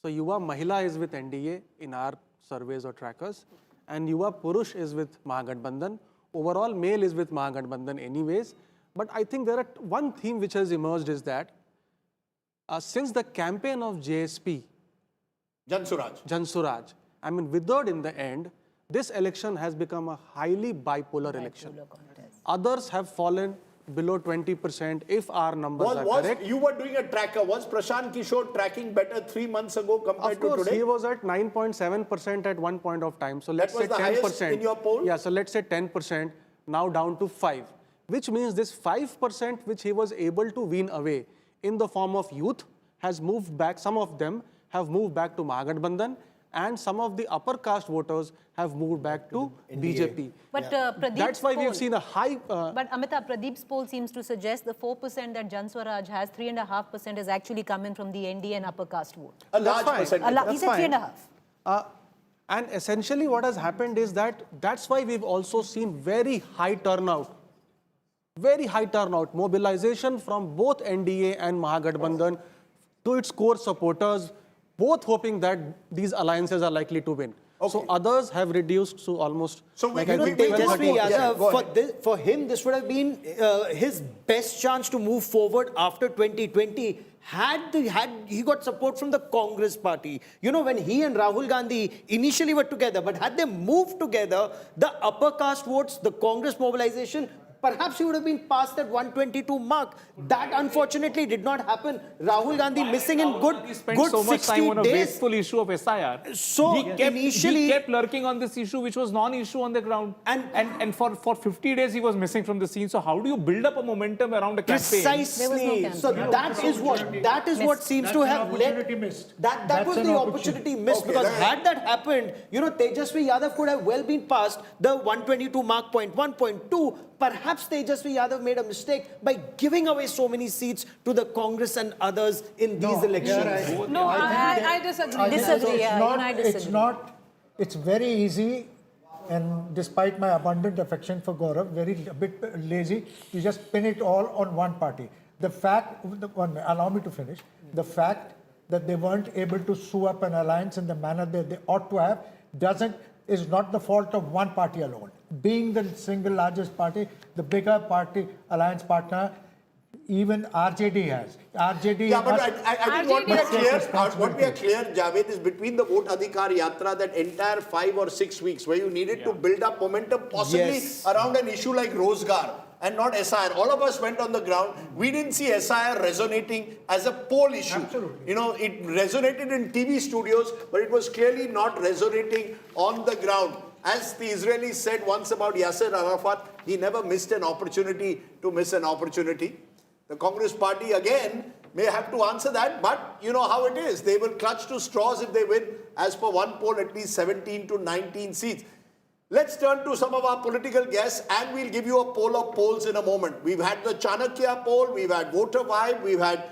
S15: So Yuva Mahila is with NDA in our surveys or trackers, and Yuva Purush is with Mahagathbandhan. Overall, male is with Mahagathbandhan anyways. But I think there are one theme which has emerged is that since the campaign of JSP,
S1: Jan
S15: Suraj. I mean, withered in the end. This election has become a highly bipolar election. Others have fallen below 20% if our numbers are correct.
S1: You were doing a tracker. Was Prashant Kishor tracking better 3 months ago compared to today?
S15: He was at 9.7% at one point of time. So let's say 10%.
S1: That was the highest in your poll?
S15: Yeah, so let's say 10%, now down to 5%. Which means this 5% which he was able to wean away in the form of youth has moved back. Some of them have moved back to Mahagathbandhan, and some of the upper caste voters have moved back to BJP.
S3: But Pradeep's
S15: that's why we have
S3: poll-
S15: seen a high...
S3: But Amitabh, Pradeep's poll seems to suggest the 4% that Jan Swaraj has, 3.5% is actually coming from the NDA and upper caste vote.
S1: A large percentage.
S3: He said 3.5.
S15: And essentially what has happened is that's why we've also seen very high turnout. Very high turnout, mobilization from both NDA and Mahagathbandhan to its core supporters, both hoping that these alliances are likely to win. Okay. So others have reduced to almost...
S8: So Tejashwi Yadav, for him, this would have been his best chance to move forward after 2020 had he got support from the Congress party. You know, when he and Rahul Gandhi initially were together, but had they moved together, the upper caste votes, the Congress mobilization, perhaps he would have been past that 122 mark. That unfortunately did not happen. Rahul Gandhi missing in good 60
S5: so much time on a
S8: days.
S5: wasteful issue of SIR.
S8: So
S5: he kept lurking on this issue, which was non-issue on the ground. And for 50 days he was missing from the scene. So how do you build up a momentum around a campaign?
S8: Precisely. So that is what seems to have led. That was the opportunity missed.
S1: Okay,
S8: because had that happened, you know, Tejashwi Yadav could have well been past the 122 mark, point 1.2. Perhaps Tejashwi Yadav made a mistake by giving away so many seats to the Congress and others in these elections.
S2: No, I disagree.
S7: It's very easy, and despite my abundant affection for Gaurav, a bit lazy to just pin it all on one party. Allow me to finish. The fact that they weren't able to sew up an alliance in the manner that they ought to have is not the fault of one party alone. Being the single largest party, the bigger party, alliance partner, even RJD has. RJD.
S1: Yeah, but I think what we are clear, Javed, is between the Vote Adhikar Yatra, that entire 5 or 6 weeks where you needed to build up momentum, possibly around an issue like Rozgar and not SIR. All of us went on the ground. We didn't see SIR resonating as a poll issue.
S7: Absolutely.
S1: You know, it resonated in TV studios, but it was clearly not resonating on the ground. As the Israelis said once about Yasser Arafat, he never missed an opportunity to miss an opportunity. The Congress party, again, may have to answer that, but you know how it is. They will clutch to straws if they win, as per one poll, at least 17 to 19 seats. Let's turn to some of our political guests, and we'll give you a poll of polls in a moment. We've had the Chanakya poll, we've had Voter Vibe, we've had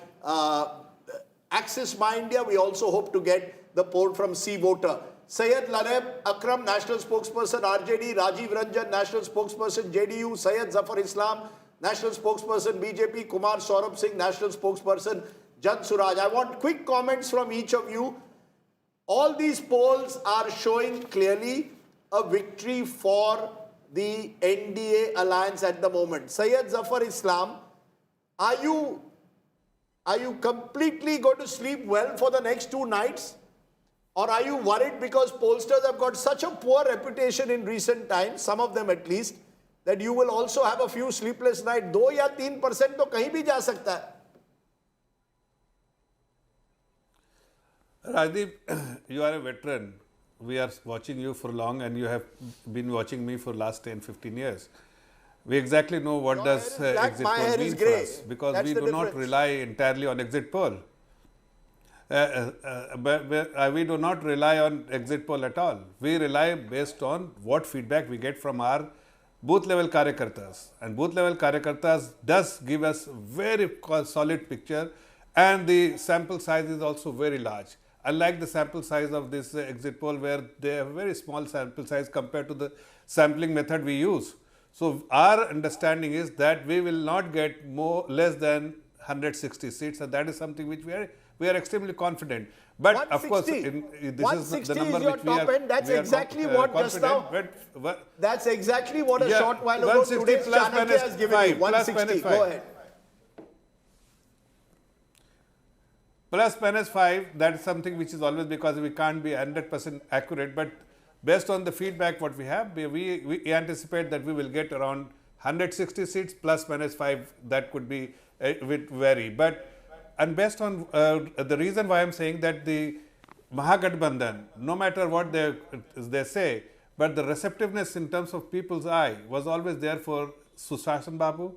S1: Axis My India. We also hope to get the poll from C Voter. Syed Laneb Akram, National Spokesperson, RJD. Rajiv Ranjan, National Spokesperson, JDU. Syed Zafar Islam, National Spokesperson, BJP. Kumar Saurabh Singh, National Spokesperson, Jan Suraj. I want quick comments from each of you. All these polls are showing clearly a victory for the NDA alliance at the moment. Syed Zafar Islam, are you completely going to sleep well for the next 2 nights? Or are you worried because pollsters have got such a poor reputation in recent times, some of them at least, that you will also have a few sleepless nights? 2 या 3% तो कहीं भी जा सकता है.
S16: Rajdeep, you are a veteran. We are watching you for long, and you have been watching me for last 10-15 years. We exactly know what does exit poll mean for us, because we do not rely entirely on exit poll. We do not rely on exit poll at all. We rely based on what feedback we get from our booth level karyakartas, and booth level karyakartas does give us very solid picture, and the sample size is also very large. Unlike the sample size of this exit poll, where they have very small sample size compared to the sampling method we use. So our understanding is that we will not get less than 160 seats, and that is something which we are extremely confident. But of course, this is the number which we are.
S1: That's exactly what just now. That's exactly what a short while ago today's Chanakya has given you. 160. Go ahead.
S16: plus minus 5, that's something which is always, because we can't be 100% accurate, but based on the feedback what we have, we anticipate that we will get around 160 seats plus minus 5. That could be will vary, but and based on the reason why I'm saying that the Mahagathbandhan, no matter what they say, but the receptiveness in terms of people's eye was always there for Sushashan Babu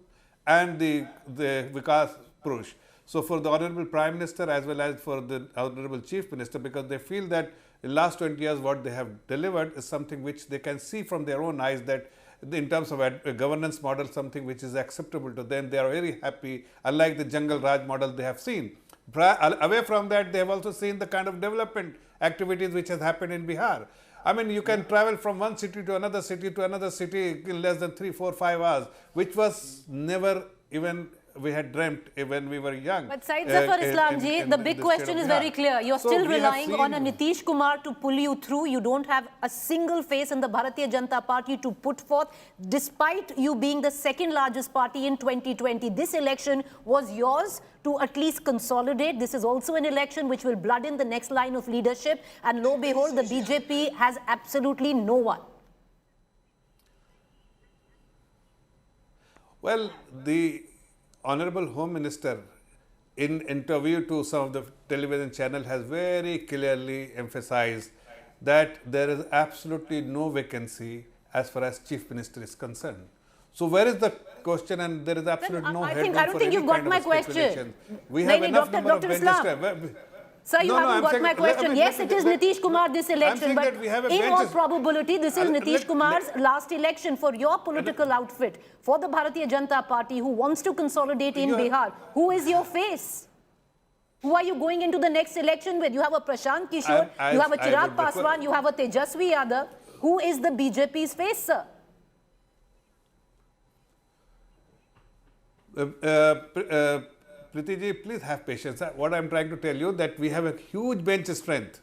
S16: and the Vikas Purush. So for the Honorable Prime Minister as well as for the Honorable Chief Minister, because they feel that in the last 20 years what they have delivered is something which they can see from their own eyes, that in terms of a governance model, something which is acceptable to them. They are very happy, unlike the Jungle Raj model they have seen. Away from that, they have also seen the kind of development activities which has happened in Bihar. I mean, you can travel from one city to another city in less than 3, 4, 5 hours, which was never even we had dreamt when we were young.
S3: But Syed Zafar Islamji, the big question is very clear. You're still relying on a Nitish Kumar to pull you through. You don't have a single face in the Bharatiya Janata Party to put forth, despite you being the second largest party in 2020. This election was yours to at least consolidate. This is also an election which will blood in the next line of leadership. And lo and behold, the BJP has absolutely no one.
S16: Well, the Honorable Home Minister, in interview to some of the television channel, has very clearly emphasized that there is absolutely no vacancy as far as Chief Minister is concerned. So where is the question? And there is absolutely no headroom for any kind of speculation.
S3: I don't think you've got my question.
S16: We have enough number of benches.
S3: Sir, you haven't got my question. Yes, it is Nitish Kumar this election, but in all probability, this is Nitish Kumar's last election for your political outfit, for the Bharatiya Janata Party who wants to consolidate in Bihar. Who is your face? Who are you going into the next election with? You have a Prashant, Kishor, you have a Chirag Paswan, you have a Tejashwi Yadav. Who is the BJP's face, sir?
S16: Preeti ji, please have patience. What I'm trying to tell you that we have a huge bench strength.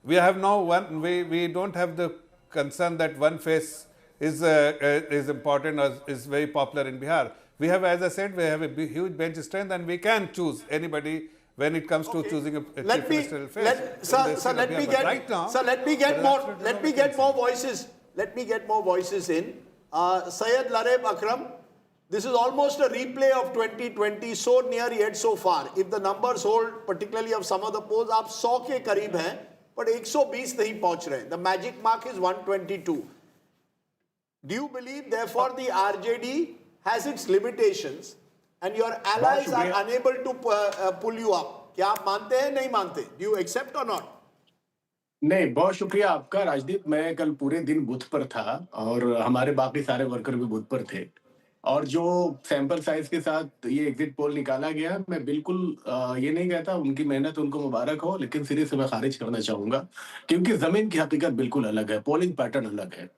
S16: We have now one. We don't have the concern that one face is important or is very popular in Bihar. We have, as I said, we have a huge bench strength, and we can choose anybody when it comes to choosing a chief ministerial face.
S1: Let me get more voices. Let me get more voices in. Syed Lareb Akram. This is almost a replay of 2020, so near yet so far. If the numbers hold, particularly of some of the polls, आप 100 के करीब हैं, but 120 नहीं पहुंच रहे. The magic mark is 122. Do you believe, therefore, the RJD has its limitations and your allies are unable to pull you up? क्या आप मानते हैं, नहीं मानते? Do you accept or not?
S17: नहीं, बहुत शुक्रिया आपका राजदीप. मैं कल पूरे दिन बूथ पर था और हमारे बाकी सारे वर्कर भी बूथ पर थे. और जो सैंपल साइज के साथ ये एग्जिट पोल निकाला गया, मैं बिल्कुल ये नहीं कहता उनकी मेहनत उनको मुबारक हो, लेकिन सिरे से मैं खारिज करना चाहूंगा क्योंकि जमीन की हकीकत बिल्कुल अलग है, पोलिंग पैटर्न अलग है.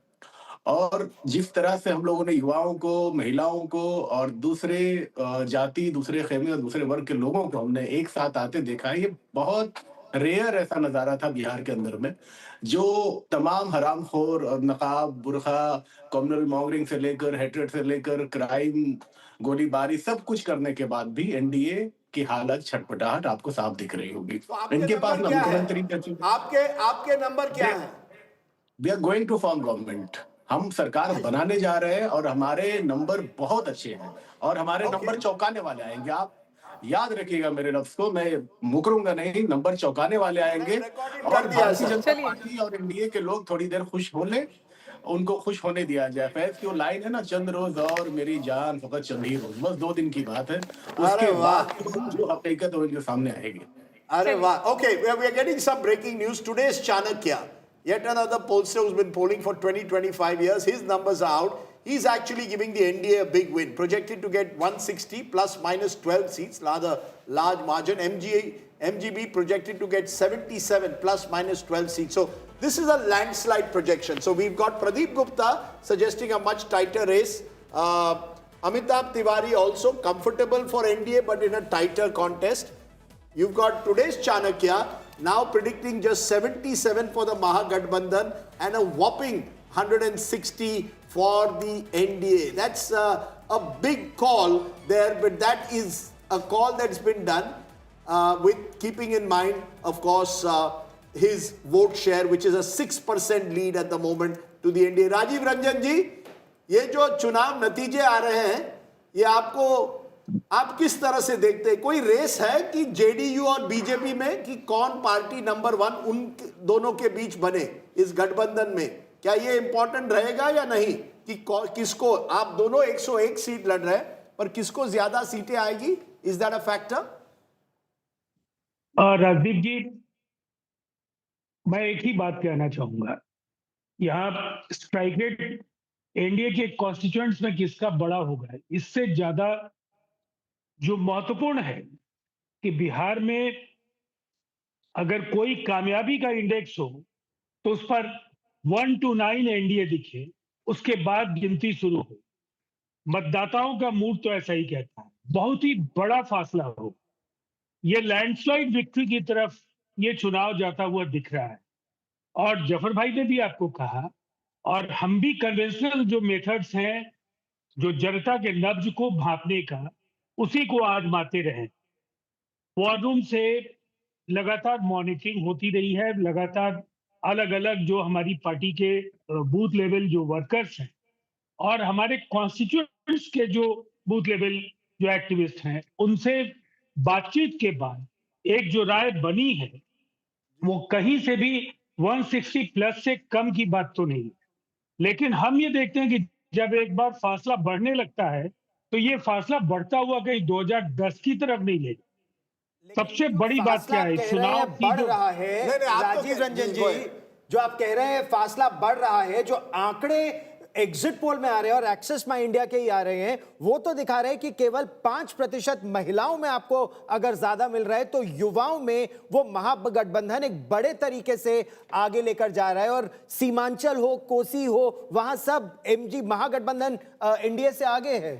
S17: और जिस तरह से हम लोगों ने युवाओं को, महिलाओं को और दूसरे जाति, दूसरे खेमे और दूसरे वर्ग के लोगों को हमने एक साथ आते देखा है, ये बहुत रेयर ऐसा नजारा था बिहार के अंदर में. जो तमाम हरामखोर, नकाब, बुरखा, कम्युनल मॉन्गरिंग से लेकर, हेट्रेड से लेकर, क्राइम, गोलीबारी, सब कुछ करने के बाद भी एनडीए की हालत, छटपटाहट आपको साफ दिख रही होगी. इनके पास मुख्यमंत्री
S1: आपके नंबर क्या है?
S17: We are going to form government. हम सरकार बनाने जा रहे हैं और हमारे नंबर बहुत अच्छे हैं और हमारे नंबर चौंकाने वाले आएंगे. आप याद रखिएगा मेरे लफ्ज को, मैं मुकरूंगा नहीं, नंबर चौंकाने वाले आएंगे. और भारतीय जनता पार्टी और एनडीए के लोग थोड़ी देर खुश हो ले, उनको खुश होने दिया जाए. फैज की वो लाइन है ना, चंद रोज और मेरी जान फकत चंद ही रोज, बस 2 दिन की बात है, उसके बाद जो हकीकत है उनके सामने आएगी.
S1: अरे वाह. Okay, we are getting some breaking news. Today's Chanakya, yet another pollster who's been polling for 20-25 years, his numbers are out. He's actually giving the NDA a big win, projected to get 160 plus minus 12 seats, rather large margin. MGB projected to get 77 plus minus 12 seats. So this is a landslide projection. So we've got Pradeep Gupta suggesting a much tighter race. Amitabh Tiwari also comfortable for NDA but in a tighter contest. You've got today's Chanakya now predicting just 77 for the Mahagathbandhan and a whopping 160 for the NDA. That's a big call there, but that is a call that's been done. with keeping in mind, of course, his vote share, which is a 6% lead at the moment to the NDA. Rajiv Ranjan ji, ये जो चुनाव नतीजे आ रहे हैं, ये आपको आप किस तरह से देखते हैं? कोई रेस है कि जेडीयू और बीजेपी में कि कौन पार्टी नंबर 1 उन दोनों के बीच बने इस गठबंधन में? क्या ये इंपॉर्टेंट रहेगा या नहीं कि किसको, आप दोनों 101 सीट लड़ रहे हैं, पर किसको ज्यादा सीटें आएगी? Is that a factor?
S18: Rajdeep ji, मैं एक ही बात कहना चाहूंगा, यहाँ स्ट्राइक रेट एनडीए के कॉन्स्टिट्यूएंट्स में किसका बड़ा होगा, इससे ज्यादा जो महत्वपूर्ण है कि बिहार में अगर कोई कामयाबी का इंडेक्स हो तो उस पर 1 to 9 एनडीए दिखे, उसके बाद गिनती शुरू हो। मतदाताओं का मूड तो ऐसा ही कहता है, बहुत ही बड़ा फासला हो। ये लैंडस्लाइड विक्ट्री की तरफ ये चुनाव जाता हुआ दिख रहा है। और जफर भाई ने भी आपको कहा, और हम भी कन्वेंशनल जो मेथड्स हैं, जो जनता के नब्ज को भांपने का, उसी को आजमाते रहे। वॉर रूम से लगातार मॉनिटरिंग होती रही है, लगातार अलग अलग जो हमारी पार्टी के बूथ लेवल जो वर्कर्स हैं और हमारे कॉन्स्टिट्यूएंट्स के जो बूथ लेवल जो एक्टिविस्ट हैं, उनसे बातचीत के बाद एक जो राय बनी है, वो कहीं से भी 160 प्लस से कम की बात तो नहीं है। लेकिन हम ये देखते हैं कि जब एक बार फासला बढ़ने लगता है तो ये फासला बढ़ता हुआ कहीं 2010 की तरफ नहीं ले। सबसे बड़ी बात क्या है, चुनाव
S8: बढ़ रहा है राजीव रंजन जी, जो आप कह रहे हैं फासला बढ़ रहा है, जो आंकड़े एग्जिट पोल में आ रहे हैं और एक्सेस माई इंडिया के ही आ रहे हैं, वो तो दिखा रहे हैं कि केवल 5% महिलाओं में आपको अगर ज्यादा मिल रहा है, तो युवाओं में वो महागठबंधन एक बड़े तरीके से आगे लेकर जा रहा है। और सीमांचल हो, कोसी हो, वहां सब एमजी महागठबंधन एनडीए से आगे है।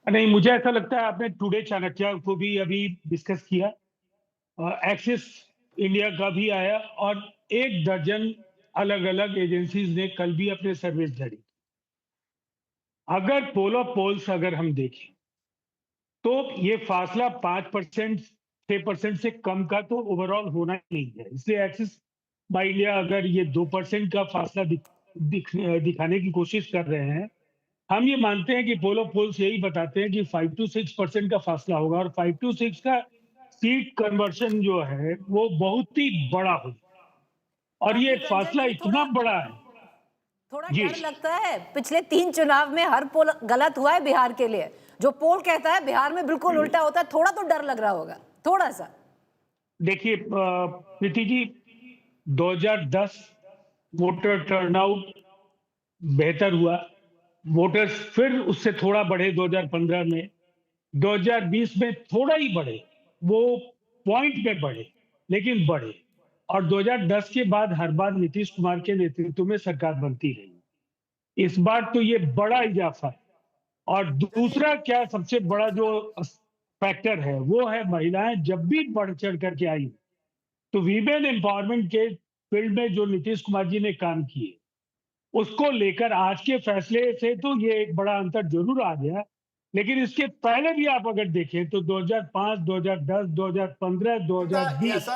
S18: नहीं, मुझे ऐसा लगता है, आपने टुडे चाणक्य को भी अभी डिस्कस किया, एक्सिस इंडिया का भी आया, और 1 दर्जन अलग अलग एजेंसीज ने कल भी अपने सर्वेस जारी। अगर पोल ऑफ पोल्स अगर हम देखें तो ये फासला 5% 6% से कम का तो ओवरऑल होना ही नहीं है। इसलिए एक्सिस बाय इंडिया अगर ये 2% का फासला दिखाने की कोशिश कर रहे हैं, हम ये मानते हैं कि पोल ऑफ पोल्स यही बताते हैं कि 5 to 6% का फासला होगा, और 5 to 6 का सीट कन्वर्शन जो है वो बहुत ही बड़ा होगा। और ये फासला इतना बड़ा है,
S3: थोड़ा डर लगता है। पिछले 3 चुनाव में हर पोल गलत हुआ है बिहार के लिए। जो पोल कहता है बिहार में बिल्कुल उल्टा होता है। थोड़ा तो डर लग रहा होगा, थोड़ा सा।
S18: देखिए प्रीति जी, 2010 वोटर टर्नआउट बेहतर हुआ, वोटर्स फिर उससे थोड़ा बढ़े 2015 में, 2020 में थोड़ा ही बढ़े, वो पॉइंट पे बढ़े लेकिन बढ़े। और 2010 के बाद हर बार नीतीश कुमार के नेतृत्व में सरकार बनती रही। इस बार तो ये बड़ा इजाफा है। और दूसरा क्या सबसे बड़ा जो फैक्टर है वो है महिलाएं जब भी बढ़ चढ़ करके आई, तो वीमेन एम्पावरमेंट के फील्ड में जो नीतीश कुमार जी ने काम किए, उसको लेकर आज के फैसले से तो ये एक बड़ा अंतर जरूर आ गया। लेकिन इसके पहले भी आप अगर देखें तो 2005, 2010, 2015, 2020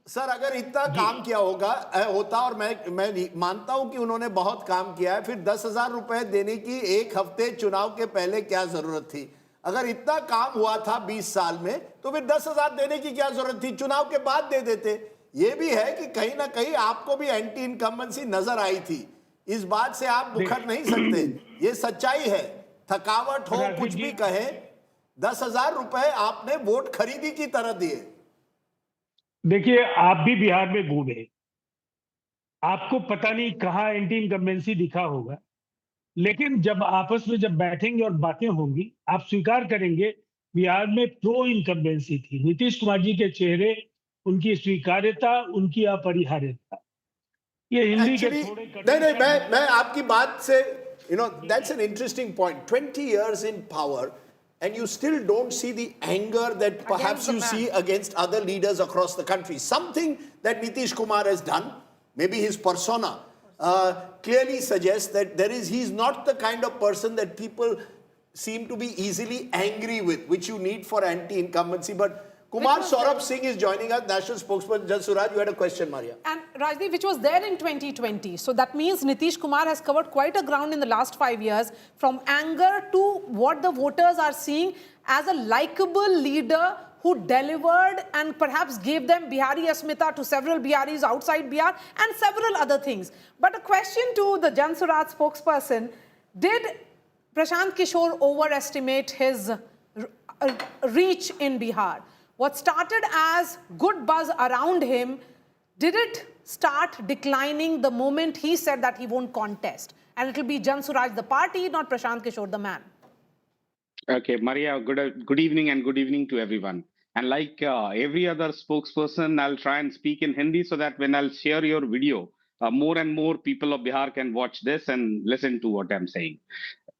S1: सर अगर इतना काम किया होता, और मैं मानता हूं कि उन्होंने बहुत काम किया है, फिर 10,000 रुपए देने की 1 हफ्ते चुनाव के पहले क्या जरूरत थी? अगर इतना काम हुआ था 20 साल में, तो फिर 10,000 देने की क्या जरूरत थी? चुनाव के बाद दे देते। ये भी है कि कहीं ना कहीं आपको भी एंटी इनकम्बेंसी नजर आई थी। इस बात से आप मुकर नहीं सकते, ये सच्चाई है। थकावट हो, कुछ भी कहे, 10,000 रुपए आपने वोट खरीदी की तरह दिए।
S18: देखिए, आप भी बिहार में घूमे, आपको पता नहीं कहाँ एंटी इनकम्बेंसी दिखा होगा, लेकिन जब आपस में जब बैठेंगे और बातें होंगी, आप स्वीकार करेंगे बिहार में प्रो इनकम्बेंसी थी। नीतीश कुमार जी के चेहरे, उनकी स्वीकार्यता, उनकी अपरिहार्यता, ये हिंदी के थोड़े
S1: नहीं, मैं आपकी बात से, that's an interesting point. 20 years in power, and you still don't see the anger that perhaps you see against other leaders across the country. Something that Nitish Kumar has done, maybe his persona, clearly suggests that he's not the kind of person that people seem to be easily angry with, which you need for anti-incumbency. But Kumar Saurabh Singh is joining us, national spokesperson. Just Suraj, you had a question, Maria.
S2: And Rajdeep, which was there in 2020. So that means Nitish Kumar has covered quite a ground in the last 5 years, from anger to what the voters are seeing as a likable leader who delivered and perhaps gave them Bihari Asmita to several Biharis outside Bihar and several other things. But a question to the Jan Suraj spokesperson, did Prashant Kishor overestimate his reach in Bihar? What started as good buzz around him, did it start declining the moment he said that he won't contest? And it will be Jan Suraj the party, not Prashant Kishor the man.
S19: Okay, Maria, good evening and good evening to everyone. And like every other spokesperson, I'll try and speak in Hindi so that when I'll share your video, more and more people of Bihar can watch this and listen to what I'm saying.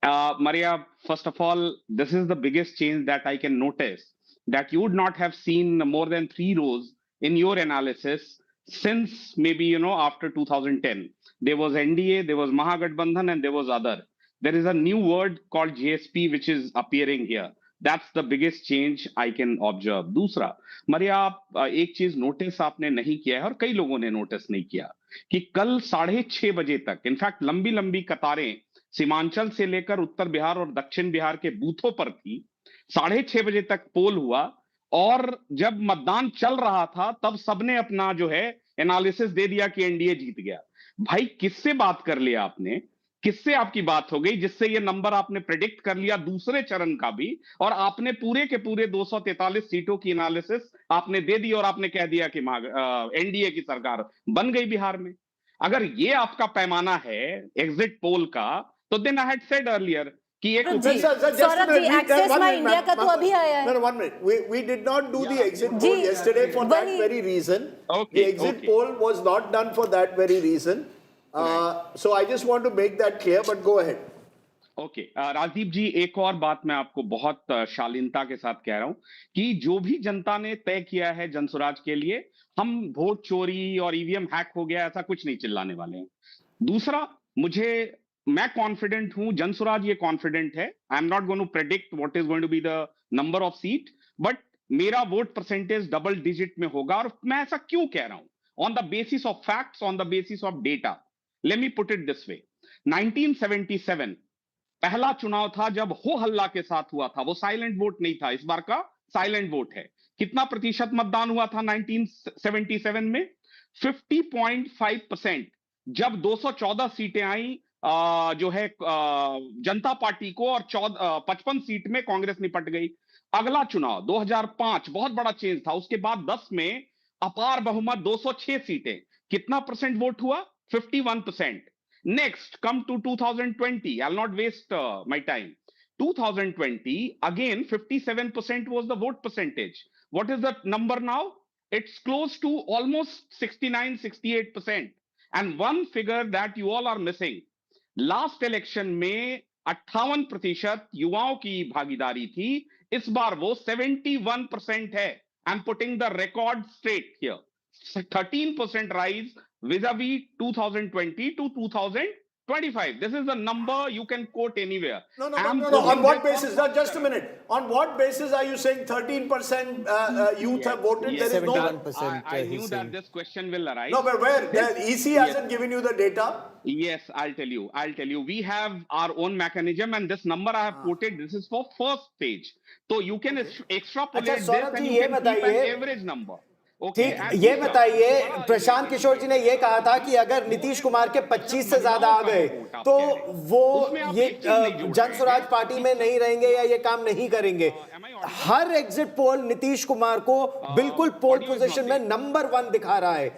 S19: Maria, first of all, this is the biggest change that I can notice, that you would not have seen more than 3 rows in your analysis since maybe, after 2010. There was NDA, there was Mahagathbandhan, and there was other. There is a new word called GSP which is appearing here. That's the biggest change I can observe. दूसरा, मरिया, आप एक चीज notice आपने नहीं किया है और कई लोगों ने नोटिस नहीं किया कि कल 6:30 बजे तक, इनफैक्ट लंबी लंबी कतारें सीमांचल से लेकर उत्तर बिहार और दक्षिण बिहार के बूथों पर थी। 6:30 बजे तक पोल हुआ और जब मतदान चल रहा था तब सबने अपना जो है एनालिसिस दे दिया कि एनडीए जीत गया। भाई, किससे बात कर लिया आपने? किससे आपकी बात हो गई जिससे ये नंबर आपने प्रेडिक्ट कर लिया दूसरे चरण का भी, और आपने पूरे के पूरे 243 सीटों की एनालिसिस आपने दे दी और आपने कह दिया कि एनडीए की सरकार बन गई बिहार में? अगर ये आपका पैमाना है एग्जिट पोल का, तो then I had said earlier कि एक
S3: Saurabh ji, Axis My India का तो अभी आया है।
S1: No, 1 minute. We did not do the exit poll yesterday for that very reason. The exit poll was not done for that very reason. So I just want to make that clear, but go ahead.
S19: Okay, Rajdeep ji, एक और बात मैं आपको बहुत शालीनता के साथ कह रहा हूं कि जो भी जनता ने तय किया है जनसुराज के लिए, हम वोट चोरी और ईवीएम हैक हो गया ऐसा कुछ नहीं चिल्लाने वाले हैं। दूसरा, मैं कॉन्फिडेंट हूं, जनसुराज ये कॉन्फिडेंट है। I am not going to predict what is going to be the number of seat, but मेरा वोट परसेंटेज डबल डिजिट में होगा। और मैं ऐसा क्यों कह रहा हूं? On the basis of facts, on the basis of data. Let me put it this way, 1977 पहला चुनाव था जब हो हल्ला के साथ हुआ था, वो साइलेंट वोट नहीं था, इस बार का साइलेंट वोट है। कितना प्रतिशत मतदान हुआ था 1977 में? 50.5%। जब 214 सीटें आई जो है जनता पार्टी को, और 55 सीट में कांग्रेस निपट गई। अगला चुनाव 2005, बहुत बड़ा चेंज था, उसके बाद 10 में अपार बहुमत 206 सीटें, कितना परसेंट वोट हुआ? 51%। Next, come to 2020. I'll not waste my time. 2020, again, 57% was the vote percentage. What is the number now? It's close to almost 69, 68%. And one figure that you all are missing. Last election में 58% युवाओं की भागीदारी थी, इस बार वो 71% है. I'm putting the record straight here. 13% rise vis-a-vis 2020 to 2025. This is a number you can quote anywhere.
S1: No. On what basis? Just a minute. On what basis are you saying 13% youth have voted?
S19: Yes,
S1: there is no.
S19: 71%. I knew that this question will arise.
S1: No, but where? The EC hasn't given you the data.
S19: Yes, I'll tell you. We have our own mechanism, and this number I have quoted, this is for first stage. So you can extrapolate this and you can keep an average number.
S8: ठीक, ये बताइए, प्रशांत किशोर जी ने ये कहा था कि अगर नीतीश कुमार के 25 से ज्यादा आ गए तो वो ये जनसुराज पार्टी में नहीं रहेंगे या ये काम नहीं करेंगे। हर एग्जिट पोल नीतीश कुमार को बिल्कुल पोल पोजीशन में नंबर 1 दिखा रहा है,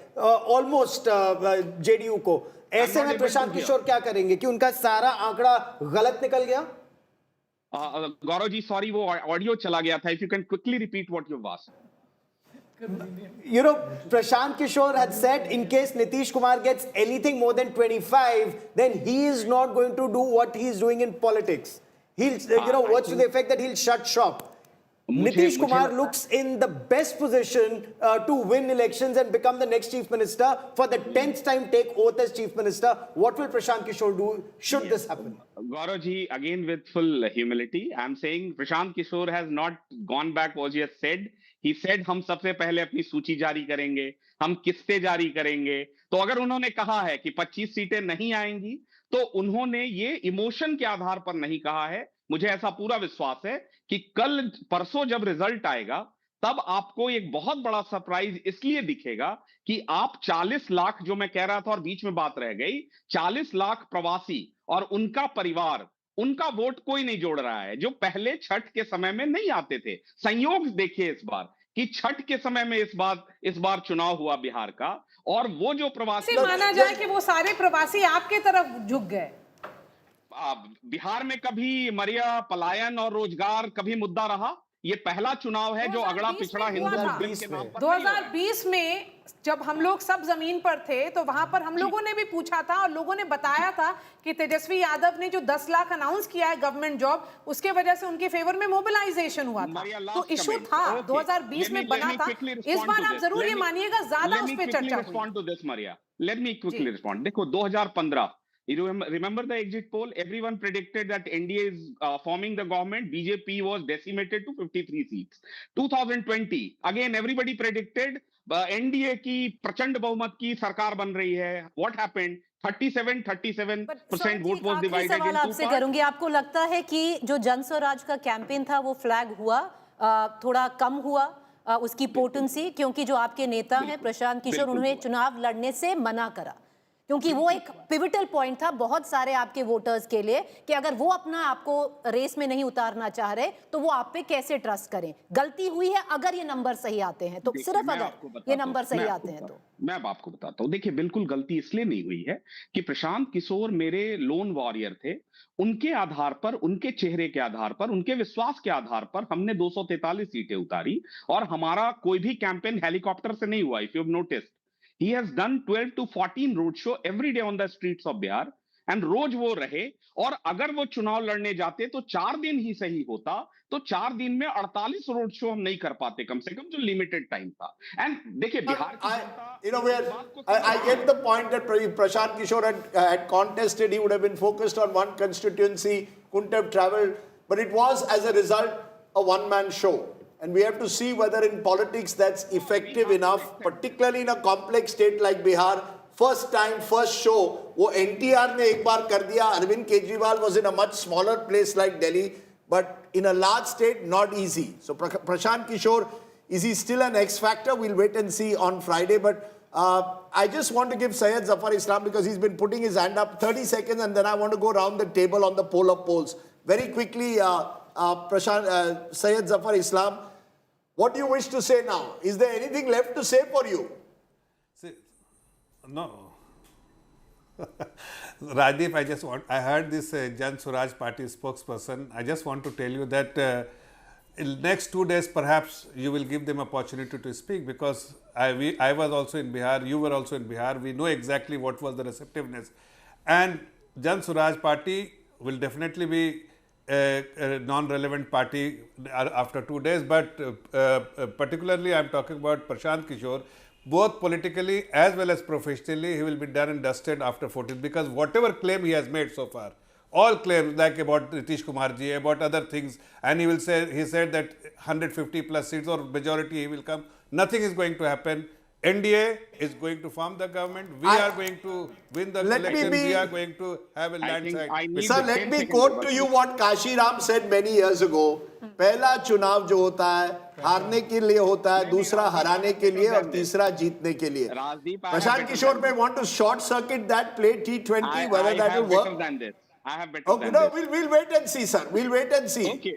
S8: ऑलमोस्ट जेडीयू को। ऐसे में प्रशांत किशोर क्या करेंगे कि उनका सारा आंकड़ा गलत निकल गया?
S19: गौरव जी, सॉरी, वो ऑडियो चला गया था। If you can quickly repeat what you asked.
S8: You know, Prashant Kishor had said in case Nitish Kumar gets anything more than 25, then he is not going to do what he is doing in politics. He'll, what's to the effect that he'll shut shop. Nitish Kumar looks in the best position to win elections and become the next chief minister. For the 10th time take oath as chief minister. What will Prashant Kishor do should this happen?
S19: Gaurav ji, again with full humility, I'm saying Prashant Kishor has not gone back what he has said. He said हम सबसे पहले अपनी सूची जारी करेंगे, हम किस्तें जारी करेंगे. तो अगर उन्होंने कहा है कि 25 सीटें नहीं आएंगी, तो उन्होंने ये इमोशन के आधार पर नहीं कहा है. मुझे ऐसा पूरा विश्वास है कि कल परसों जब रिजल्ट आएगा, तब आपको एक बहुत बड़ा सरप्राइज इसलिए दिखेगा कि आप 40 लाख, जो मैं कह रहा था और बीच में बात रह गई, 40 लाख प्रवासी और उनका परिवार, उनका वोट कोई नहीं जोड़ रहा है, जो पहले छठ के समय में नहीं आते थे. संयोग देखिए इस बार कि छठ के समय में इस बार चुनाव हुआ बिहार का, और वो जो प्रवासी,
S2: माना जाए कि वो सारे प्रवासी आपके तरफ झुक गए.
S19: बिहार में कभी मरिया पलायन और रोजगार कभी मुद्दा रहा? ये पहला चुनाव है जो अगड़ा पिछड़ा हिंदू मुस्लिम के नाम पर
S2: 2020 में जब हम लोग सब जमीन पर थे, तो वहां पर हम लोगों ने भी पूछा था और लोगों ने बताया था कि तेजस्वी यादव ने जो 10 लाख अनाउंस किया है गवर्नमेंट जॉब, उसके वजह से उनके फेवर में मोबिलाइजेशन हुआ था. तो इशू था 2020 में बना था. इस बार आप जरूर ये मानिएगा ज्यादा उस पर चर्चा हुई.
S19: Let me quickly respond. देखो 2015, you remember the exit poll? Everyone predicted that NDA is forming the government. BJP was decimated to 53 seats. 2020, again everybody predicted NDA की प्रचंड बहुमत की सरकार बन रही है. What happened? 37% vote was divided into
S3: सवाल आपसे करूंगी. आपको लगता है कि जो जन स्वराज का कैंपेन था वो फ्लैग हुआ, थोड़ा कम हुआ उसकी पोटेंसी, क्योंकि जो आपके नेता हैं प्रशांत किशोर, उन्होंने चुनाव लड़ने से मना करा, क्योंकि वो एक पिवटल पॉइंट था बहुत सारे आपके वोटर्स के लिए कि अगर वो अपना आपको रेस में नहीं उतारना चाह रहे तो वो आप पे कैसे ट्रस्ट करें. गलती हुई है अगर ये नंबर सही आते हैं तो, सिर्फ अगर ये नंबर सही आते हैं तो.
S19: मैं अब आपको बताता हूं. देखिए बिल्कुल गलती इसलिए नहीं हुई है कि प्रशांत किशोर मेरे लोन वॉरियर थे. उनके आधार पर, उनके चेहरे के आधार पर, उनके विश्वास के आधार पर हमने 243 सीटें उतारी, और हमारा कोई भी कैंपेन हेलीकॉप्टर से नहीं हुआ. If you have noticed, he has done 12 to 14 road show every day on the streets of Bihar, and रोज वो रहे. और अगर वो चुनाव लड़ने जाते तो 4 दिन ही सही होता, तो 4 दिन में 48 रोड शो हम नहीं कर पाते, कम से कम जो लिमिटेड टाइम था. एंड देखिए Bihar
S1: I get the point that Prashant Kishor had contested, he would have been focused on one constituency, couldn't have traveled, but it was as a result a one-man show. And we have to see whether in politics that's effective enough, particularly in a complex state like Bihar. First time, first show, वो NTR ने एक बार कर दिया. Arvind Kejriwal was in a much smaller place like Delhi, but in a large state, not easy. So Prashant Kishor, is he still an X factor? We'll wait and see on Friday. But I just want to give Syed Zafar Islam, because he's been putting his hand up, 30 seconds, and then I want to go around the table on the poll of polls. Very quickly, Syed Zafar Islam, what do you wish to say now? Is there anything left to say for you?
S16: See, no. Rajdeep, I heard this Jan Suraj party spokesperson. I just want to tell you that in next 2 days, perhaps you will give them opportunity to speak, because I was also in Bihar, you were also in Bihar. We know exactly what was the receptiveness. And Jan Suraj party will definitely be a non-relevant party after 2 days, but particularly I am talking about Prashant Kishor. Both politically as well as professionally, he will be done and dusted after 14, because whatever claim he has made so far, all claims like about Nitish Kumar ji, about other things, and he said that 150 plus seats or majority he will come. Nothing is going to happen. NDA is going to form the government. We are going to win the election. We are going to have a landslide.
S1: Sir, let me quote to you what Kashi Ram said many years ago. पहला चुनाव जो होता है हारने के लिए होता है, दूसरा हराने के लिए, और तीसरा जीतने के लिए. Prashant Kishor may want to short circuit that, play T20, whether that will work.
S19: I have better than
S1: no,
S19: this.
S1: we'll wait and see, sir. We'll wait and see.
S19: Okay.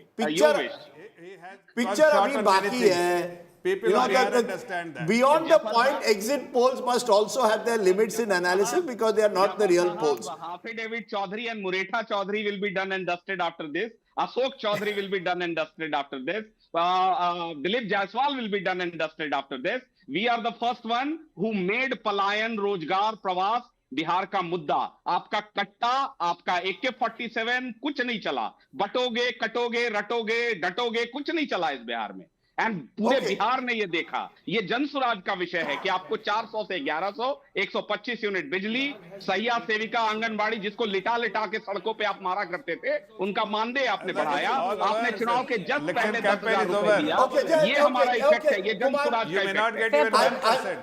S1: Picture अभी बाकी है.
S16: People understand that.
S1: Beyond the point, exit polls must also have their limits in analysis, because they are not the real polls.
S19: David Chaudhary and Muretha Chaudhary will be done and dusted after this. Ashok Chaudhary will be done and dusted after this. Dilip Jaiswal will be done and dusted after this. We are the first one who made Palayan, Rojgar, Pravas Bihar का मुद्दा. आपका कट्टा, आपका AK-47 कुछ नहीं चला. बटोगे, कटोगे, रटोगे, डटोगे, कुछ नहीं चला इस बिहार में. एंड पूरे बिहार ने ये देखा। ये जन स्वराज का विषय है कि आपको 400 से 1100, 125 यूनिट बिजली, सहिया सेविका आंगनबाड़ी जिसको लिटा लिटा के सड़कों पे आप मारा करते थे, उनका मानदेय आपने बढ़ाया। आपने चुनाव के जस्ट पहले 10,000 रुपए दिया। ये हमारा इफेक्ट है, ये जन स्वराज का इफेक्ट है।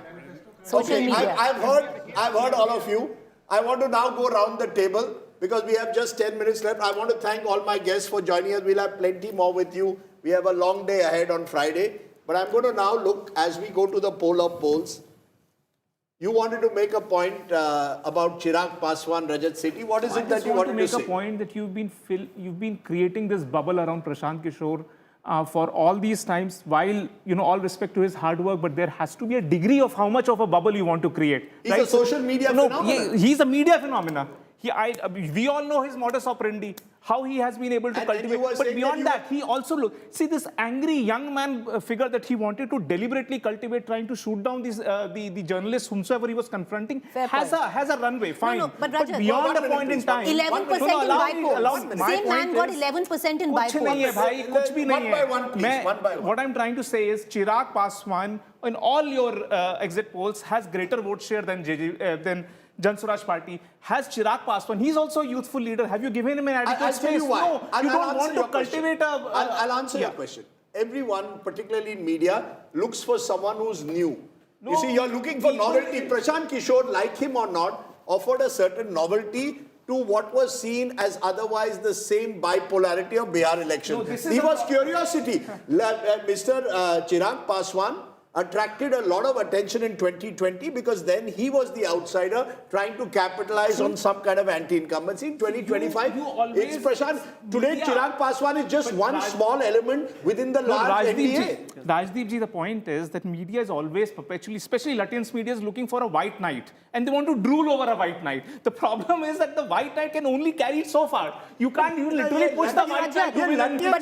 S1: Okay, I've heard all of you. I want to now go around the table because we have just 10 minutes left. I want to thank all my guests for joining us. We'll have plenty more with you. We have a long day ahead on Friday. But I'm going to now look as we go to the poll of polls. You wanted to make a point about Chirag Paswan, Rajat Sethi. What is it that you wanted to say?
S5: I just want to make a point that you've been creating this bubble around Prashant Kishor for all these times, while, all respect to his hard work, but there has to be a degree of how much of a bubble you want to create.
S1: He's a social media phenomenon.
S5: He's a media phenomenon. We all know his modus operandi, how he has been able to cultivate. But beyond that, he also see this angry young man figure that he wanted to deliberately cultivate, trying to shoot down these the journalists whomsoever he was confronting, has a runway. Fine.
S3: No, but Rajat,
S5: beyond a point in time,
S3: 11% in bipoles. Same man got 11% in bipoles.
S5: What I'm trying to say is Chirag Paswan in all your exit polls has greater vote share than Jan Suraj Party. Has Chirag Paswan, he's also a youthful leader. Have you given him an adequate space?
S1: Tell you why.
S5: No, you don't want to cultivate
S1: I'll answer your question. Everyone, particularly in media, looks for someone who's new. No, you see, you're looking for novelty. Prashant Kishor, like him or not, offered a certain novelty to what was seen as otherwise the same bipolarity of Bihar election. He was curiosity. Mr. Chirag Paswan attracted a lot of attention in 2020 because then he was the outsider trying to capitalize on some kind of anti-incumbency. In 2025, it's Prashant. Today, Chirag Paswan is just one small element within the large NDA.
S5: Rajdeep ji, the point is that media is always perpetually, especially Lutyens media, is looking for a white knight. And they want to drool over a white knight. The problem is that the white knight can only carry it so far. You can't even literally push the white knight to within.
S3: But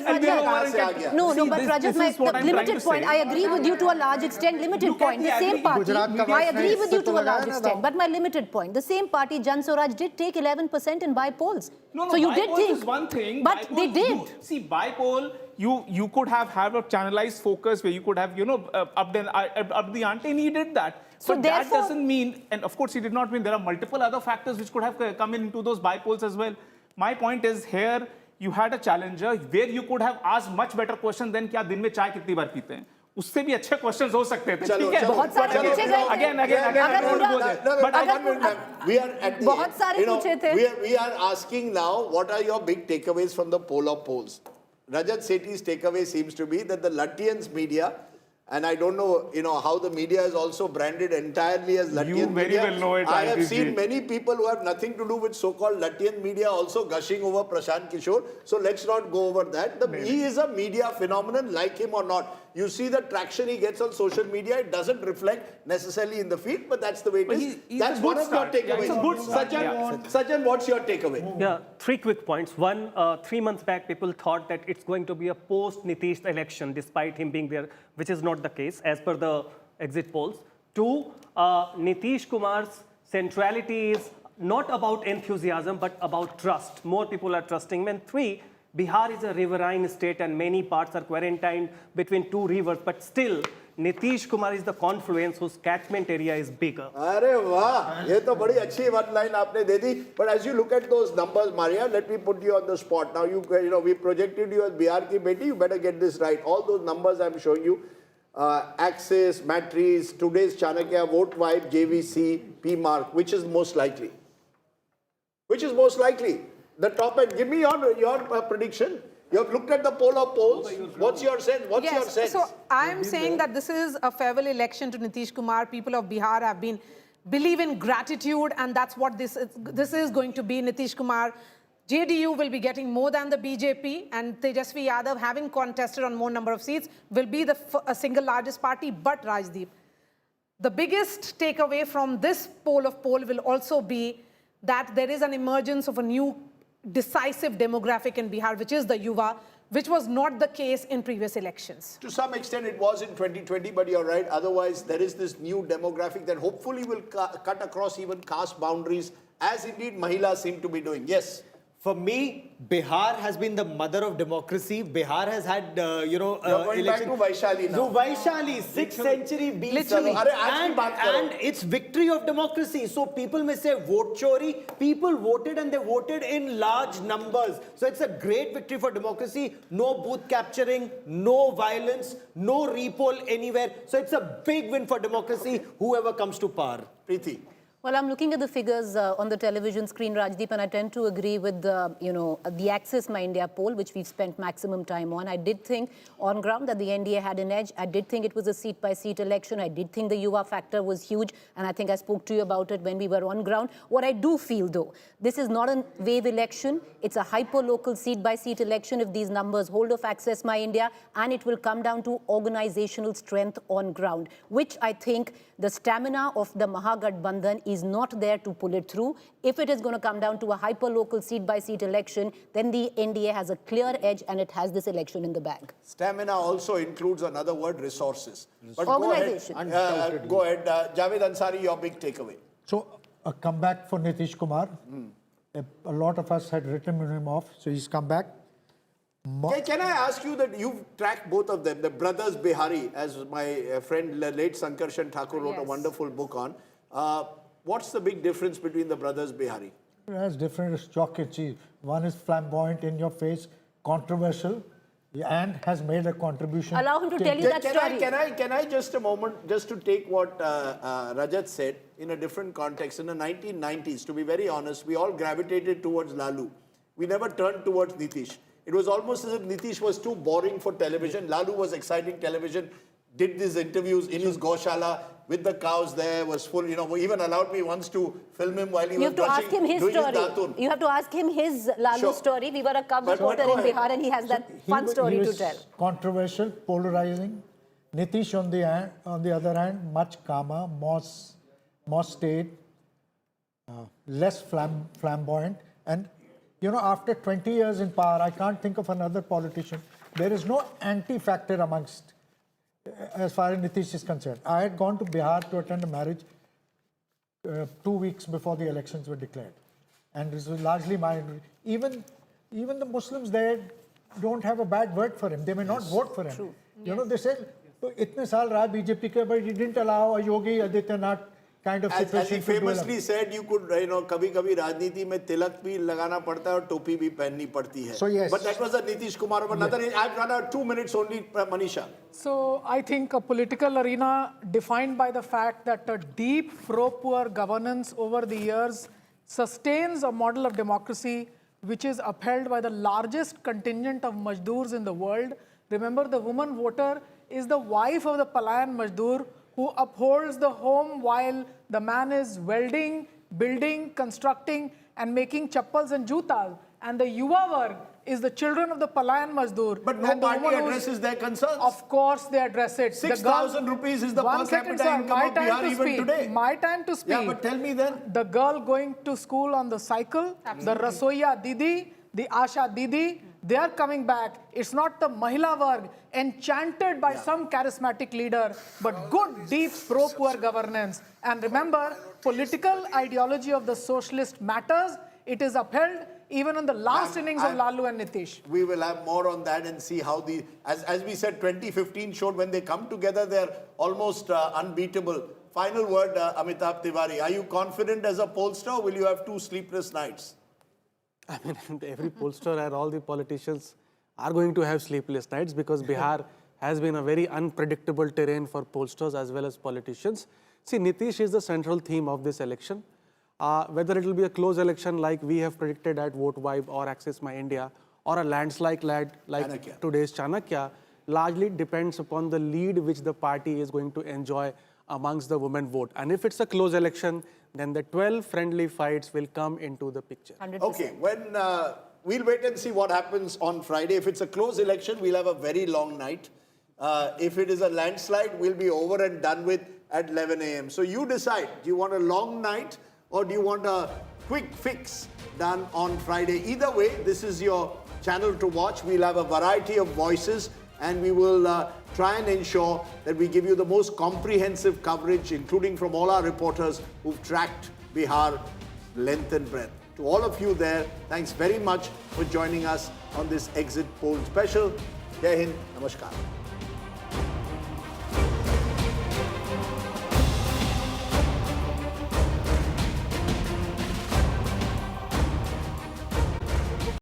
S3: Rajat, the limited point, I agree with you to a large extent, limited point. The same party, I agree with you to a large extent, but my limited point, the same party, Jan Suraj, did take 11% in by-polls. So you did think,
S5: one thing,
S3: but they did.
S5: See, by-poll, you could have a channelized focus where you could have, up the ante, and he did that.
S3: So
S5: but that doesn't mean, and of course he did not mean, there are multiple other factors which could have come into those by-polls as well. My point is here, you had a challenger where you could have asked much better question than क्या दिन में चाय कितनी बार पीते हैं उससे भी अच्छे क्वेश्चंस हो सकते थे ठीक है
S3: बहुत सारे पूछे गए बहुत सारे पूछे थे
S1: we are asking now what are your big takeaways from the poll of polls. Rajat Sethi's takeaway seems to be that the Lutyens media, and I don't know, how the media is also branded entirely as Lutyens media.
S5: Well know it,
S1: I have seen many people who have nothing to do with so-called Lutyens media also gushing over Prashant Kishor. So let's not go over that. He is a media phenomenon, like him or not. You see the traction he gets on social media. It doesn't reflect necessarily in the feed, but that's the way it is. That's one of your takeaways. Sajjan, what's your takeaway?
S4: Yeah, 3 quick points. One, 3 months back, people thought that it's going to be a post-Nitish election, despite him being there, which is not the case, as per the exit polls. 2, Nitish Kumar's centrality is not about enthusiasm, but about trust. More people are trusting him. And 3, Bihar is a riverine state and many parts are quarantined between 2 rivers, but still, Nitish Kumar is the confluence whose catchment area is bigger.
S1: Arey wah, ye to badi achhi one line aapne de di. But as you look at those numbers, Maria, let me put you on the spot. Now we projected you as Bihar ki beti. You better get this right. All those numbers I'm showing you, Axis, Matrix, today's Chanakya, Vote Vibe, JVC, PMark, which is most likely? Which is most likely? The top end. Give me your prediction. You have looked at the poll of polls. What's your sense? What's your sense?
S2: So I'm saying that this is a farewell election to Nitish Kumar. People of Bihar have believe in gratitude, and that's what this is going to be. Nitish Kumar, JDU will be getting more than the BJP, and Tejashwi Yadav, having contested on more number of seats, will be the single largest party. But Rajdeep, the biggest takeaway from this poll will also be that there is an emergence of a new decisive demographic in Bihar, which is the Yuva, which was not the case in previous elections.
S1: To some extent, it was in 2020, but you're right. Otherwise, there is this new demographic that hopefully will cut across even caste boundaries, as indeed Mahila seem to be doing. Yes.
S8: For me, Bihar has been the mother of democracy. Bihar has had,
S1: You're going back to Vaishali now.
S8: So Vaishali, 6th century BC.
S2: Literally.
S8: And it's victory of democracy. So people may say vote chori. People voted and they voted in large numbers. So it's a great victory for democracy. No booth capturing, no violence, no repoll anywhere. So it's a big win for democracy, whoever comes to power.
S1: Preeti.
S3: Well, I'm looking at the figures on the television screen, Rajdeep, and I tend to agree with the Access My India poll, which we've spent maximum time on. I did think on ground that the NDA had an edge. I did think it was a seat-by-seat election. I did think the Yuva factor was huge, and I think I spoke to you about it when we were on ground. What I do feel, though, this is not a wave election. It's a hyper-local seat-by-seat election if these numbers hold of Access My India, and it will come down to organizational strength on ground, which I think the stamina of the Mahagathbandhan is not there to pull it through. If it is going to come down to a hyper-local seat-by-seat election, then the NDA has a clear edge and it has this election in the bag.
S1: Stamina also includes another word, resources. But
S3: organization.
S1: Go ahead. Javed Ansari, your big takeaway.
S7: So a comeback for Nitish Kumar. A lot of us had written him off, so he's come back.
S1: Can I ask you that you've tracked both of them, the brothers Bihari, as my friend late Sankarshan Thakur wrote a wonderful book on. What's the big difference between the brothers Bihari?
S7: It has different chalk and cheese. One is flamboyant, in your face, controversial, and has made a contribution.
S3: Allow him to tell you that story.
S1: Can I just a moment, just to take what Rajat said in a different context. In the 1990s, to be very honest, we all gravitated towards Lalu. We never turned towards Nitish. It was almost as if Nitish was too boring for television. Lalu was exciting television, did these interviews in his Goshala with the cows there, was full, even allowed me once to film him while he was brushing, doing his datun.
S3: You have to ask him his Lalu story. We were a cub reporter in Bihar and he has that fun story to tell.
S7: Controversial, polarizing. Nitish on the other hand, much calmer, more staid, less flamboyant. And after 20 years in power, I can't think of another politician. There is no anti-factor amongst, as far as Nitish is concerned. I had gone to Bihar to attend a marriage 2 weeks before the elections were declared. And this was largely even the Muslims there don't have a bad word for him. They may not vote for him.
S3: True.
S7: They said, itne saal raha BJP ke, but he didn't allow a Yogi Adityanath kind of situation.
S1: As he famously said, you could, kabhi-kabhi rajniti mein tilak bhi lagana padta hai aur topi bhi pehnni padti hai.
S7: So yes.
S1: But that was a Nitish Kumar of another. Yes. I've run out 2 minutes only, Manisha.
S6: So I think a political arena defined by the fact that a deep pro-poor governance over the years sustains a model of democracy which is upheld by the largest contingent of Majdoors in the world. Remember, the woman voter is the wife of the Palayan Majdoor who upholds the home while the man is welding, building, constructing, and making chappals and jutas. And the Yuva Varg is the children of the Palayan Mazdoor.
S1: But no party addresses their concerns.
S6: Of course they address it.
S1: 6,000 rupees is the per capita income of Bihar even today.
S6: My time to speak.
S1: Yeah, but tell me then.
S6: The girl going to school on the cycle, the Rasoiya Didi, the Asha Didi, they are coming back. It's not the Mahila Varg enchanted by some charismatic leader, but good, deep, pro-poor governance. And remember, political ideology of the socialist matters. It is upheld even in the last innings of Lalu and Nitish.
S1: We will have more on that and see how as we said, 2015 showed when they come together, they're almost unbeatable. Final word, Amitabh Tiwari. Are you confident as a pollster or will you have 2 sleepless nights?
S15: I mean, every pollster and all the politicians are going to have sleepless nights because Bihar has been a very unpredictable terrain for pollsters as well as politicians. See, Nitish is the central theme of this election. Whether it will be a close election like we have predicted at Vote Vibe or Access My India or a landslide like today's Chanakya, largely depends upon the lead which the party is going to enjoy amongst the women vote. And if it's a close election, then the 12 friendly fights will come into the picture.
S3: 100%.
S1: Okay, we'll wait and see what happens on Friday. If it's a close election, we'll have a very long night. If it is a landslide, we'll be over and done with at 11 a.m. So you decide, do you want a long night or do you want a quick fix done on Friday? Either way, this is your channel to watch. We'll have a variety of voices and we will try and ensure that we give you the most comprehensive coverage, including from all our reporters who've tracked Bihar length and breadth. To all of you there, thanks very much for joining us on this exit poll special. Jai Hind, Namaskar.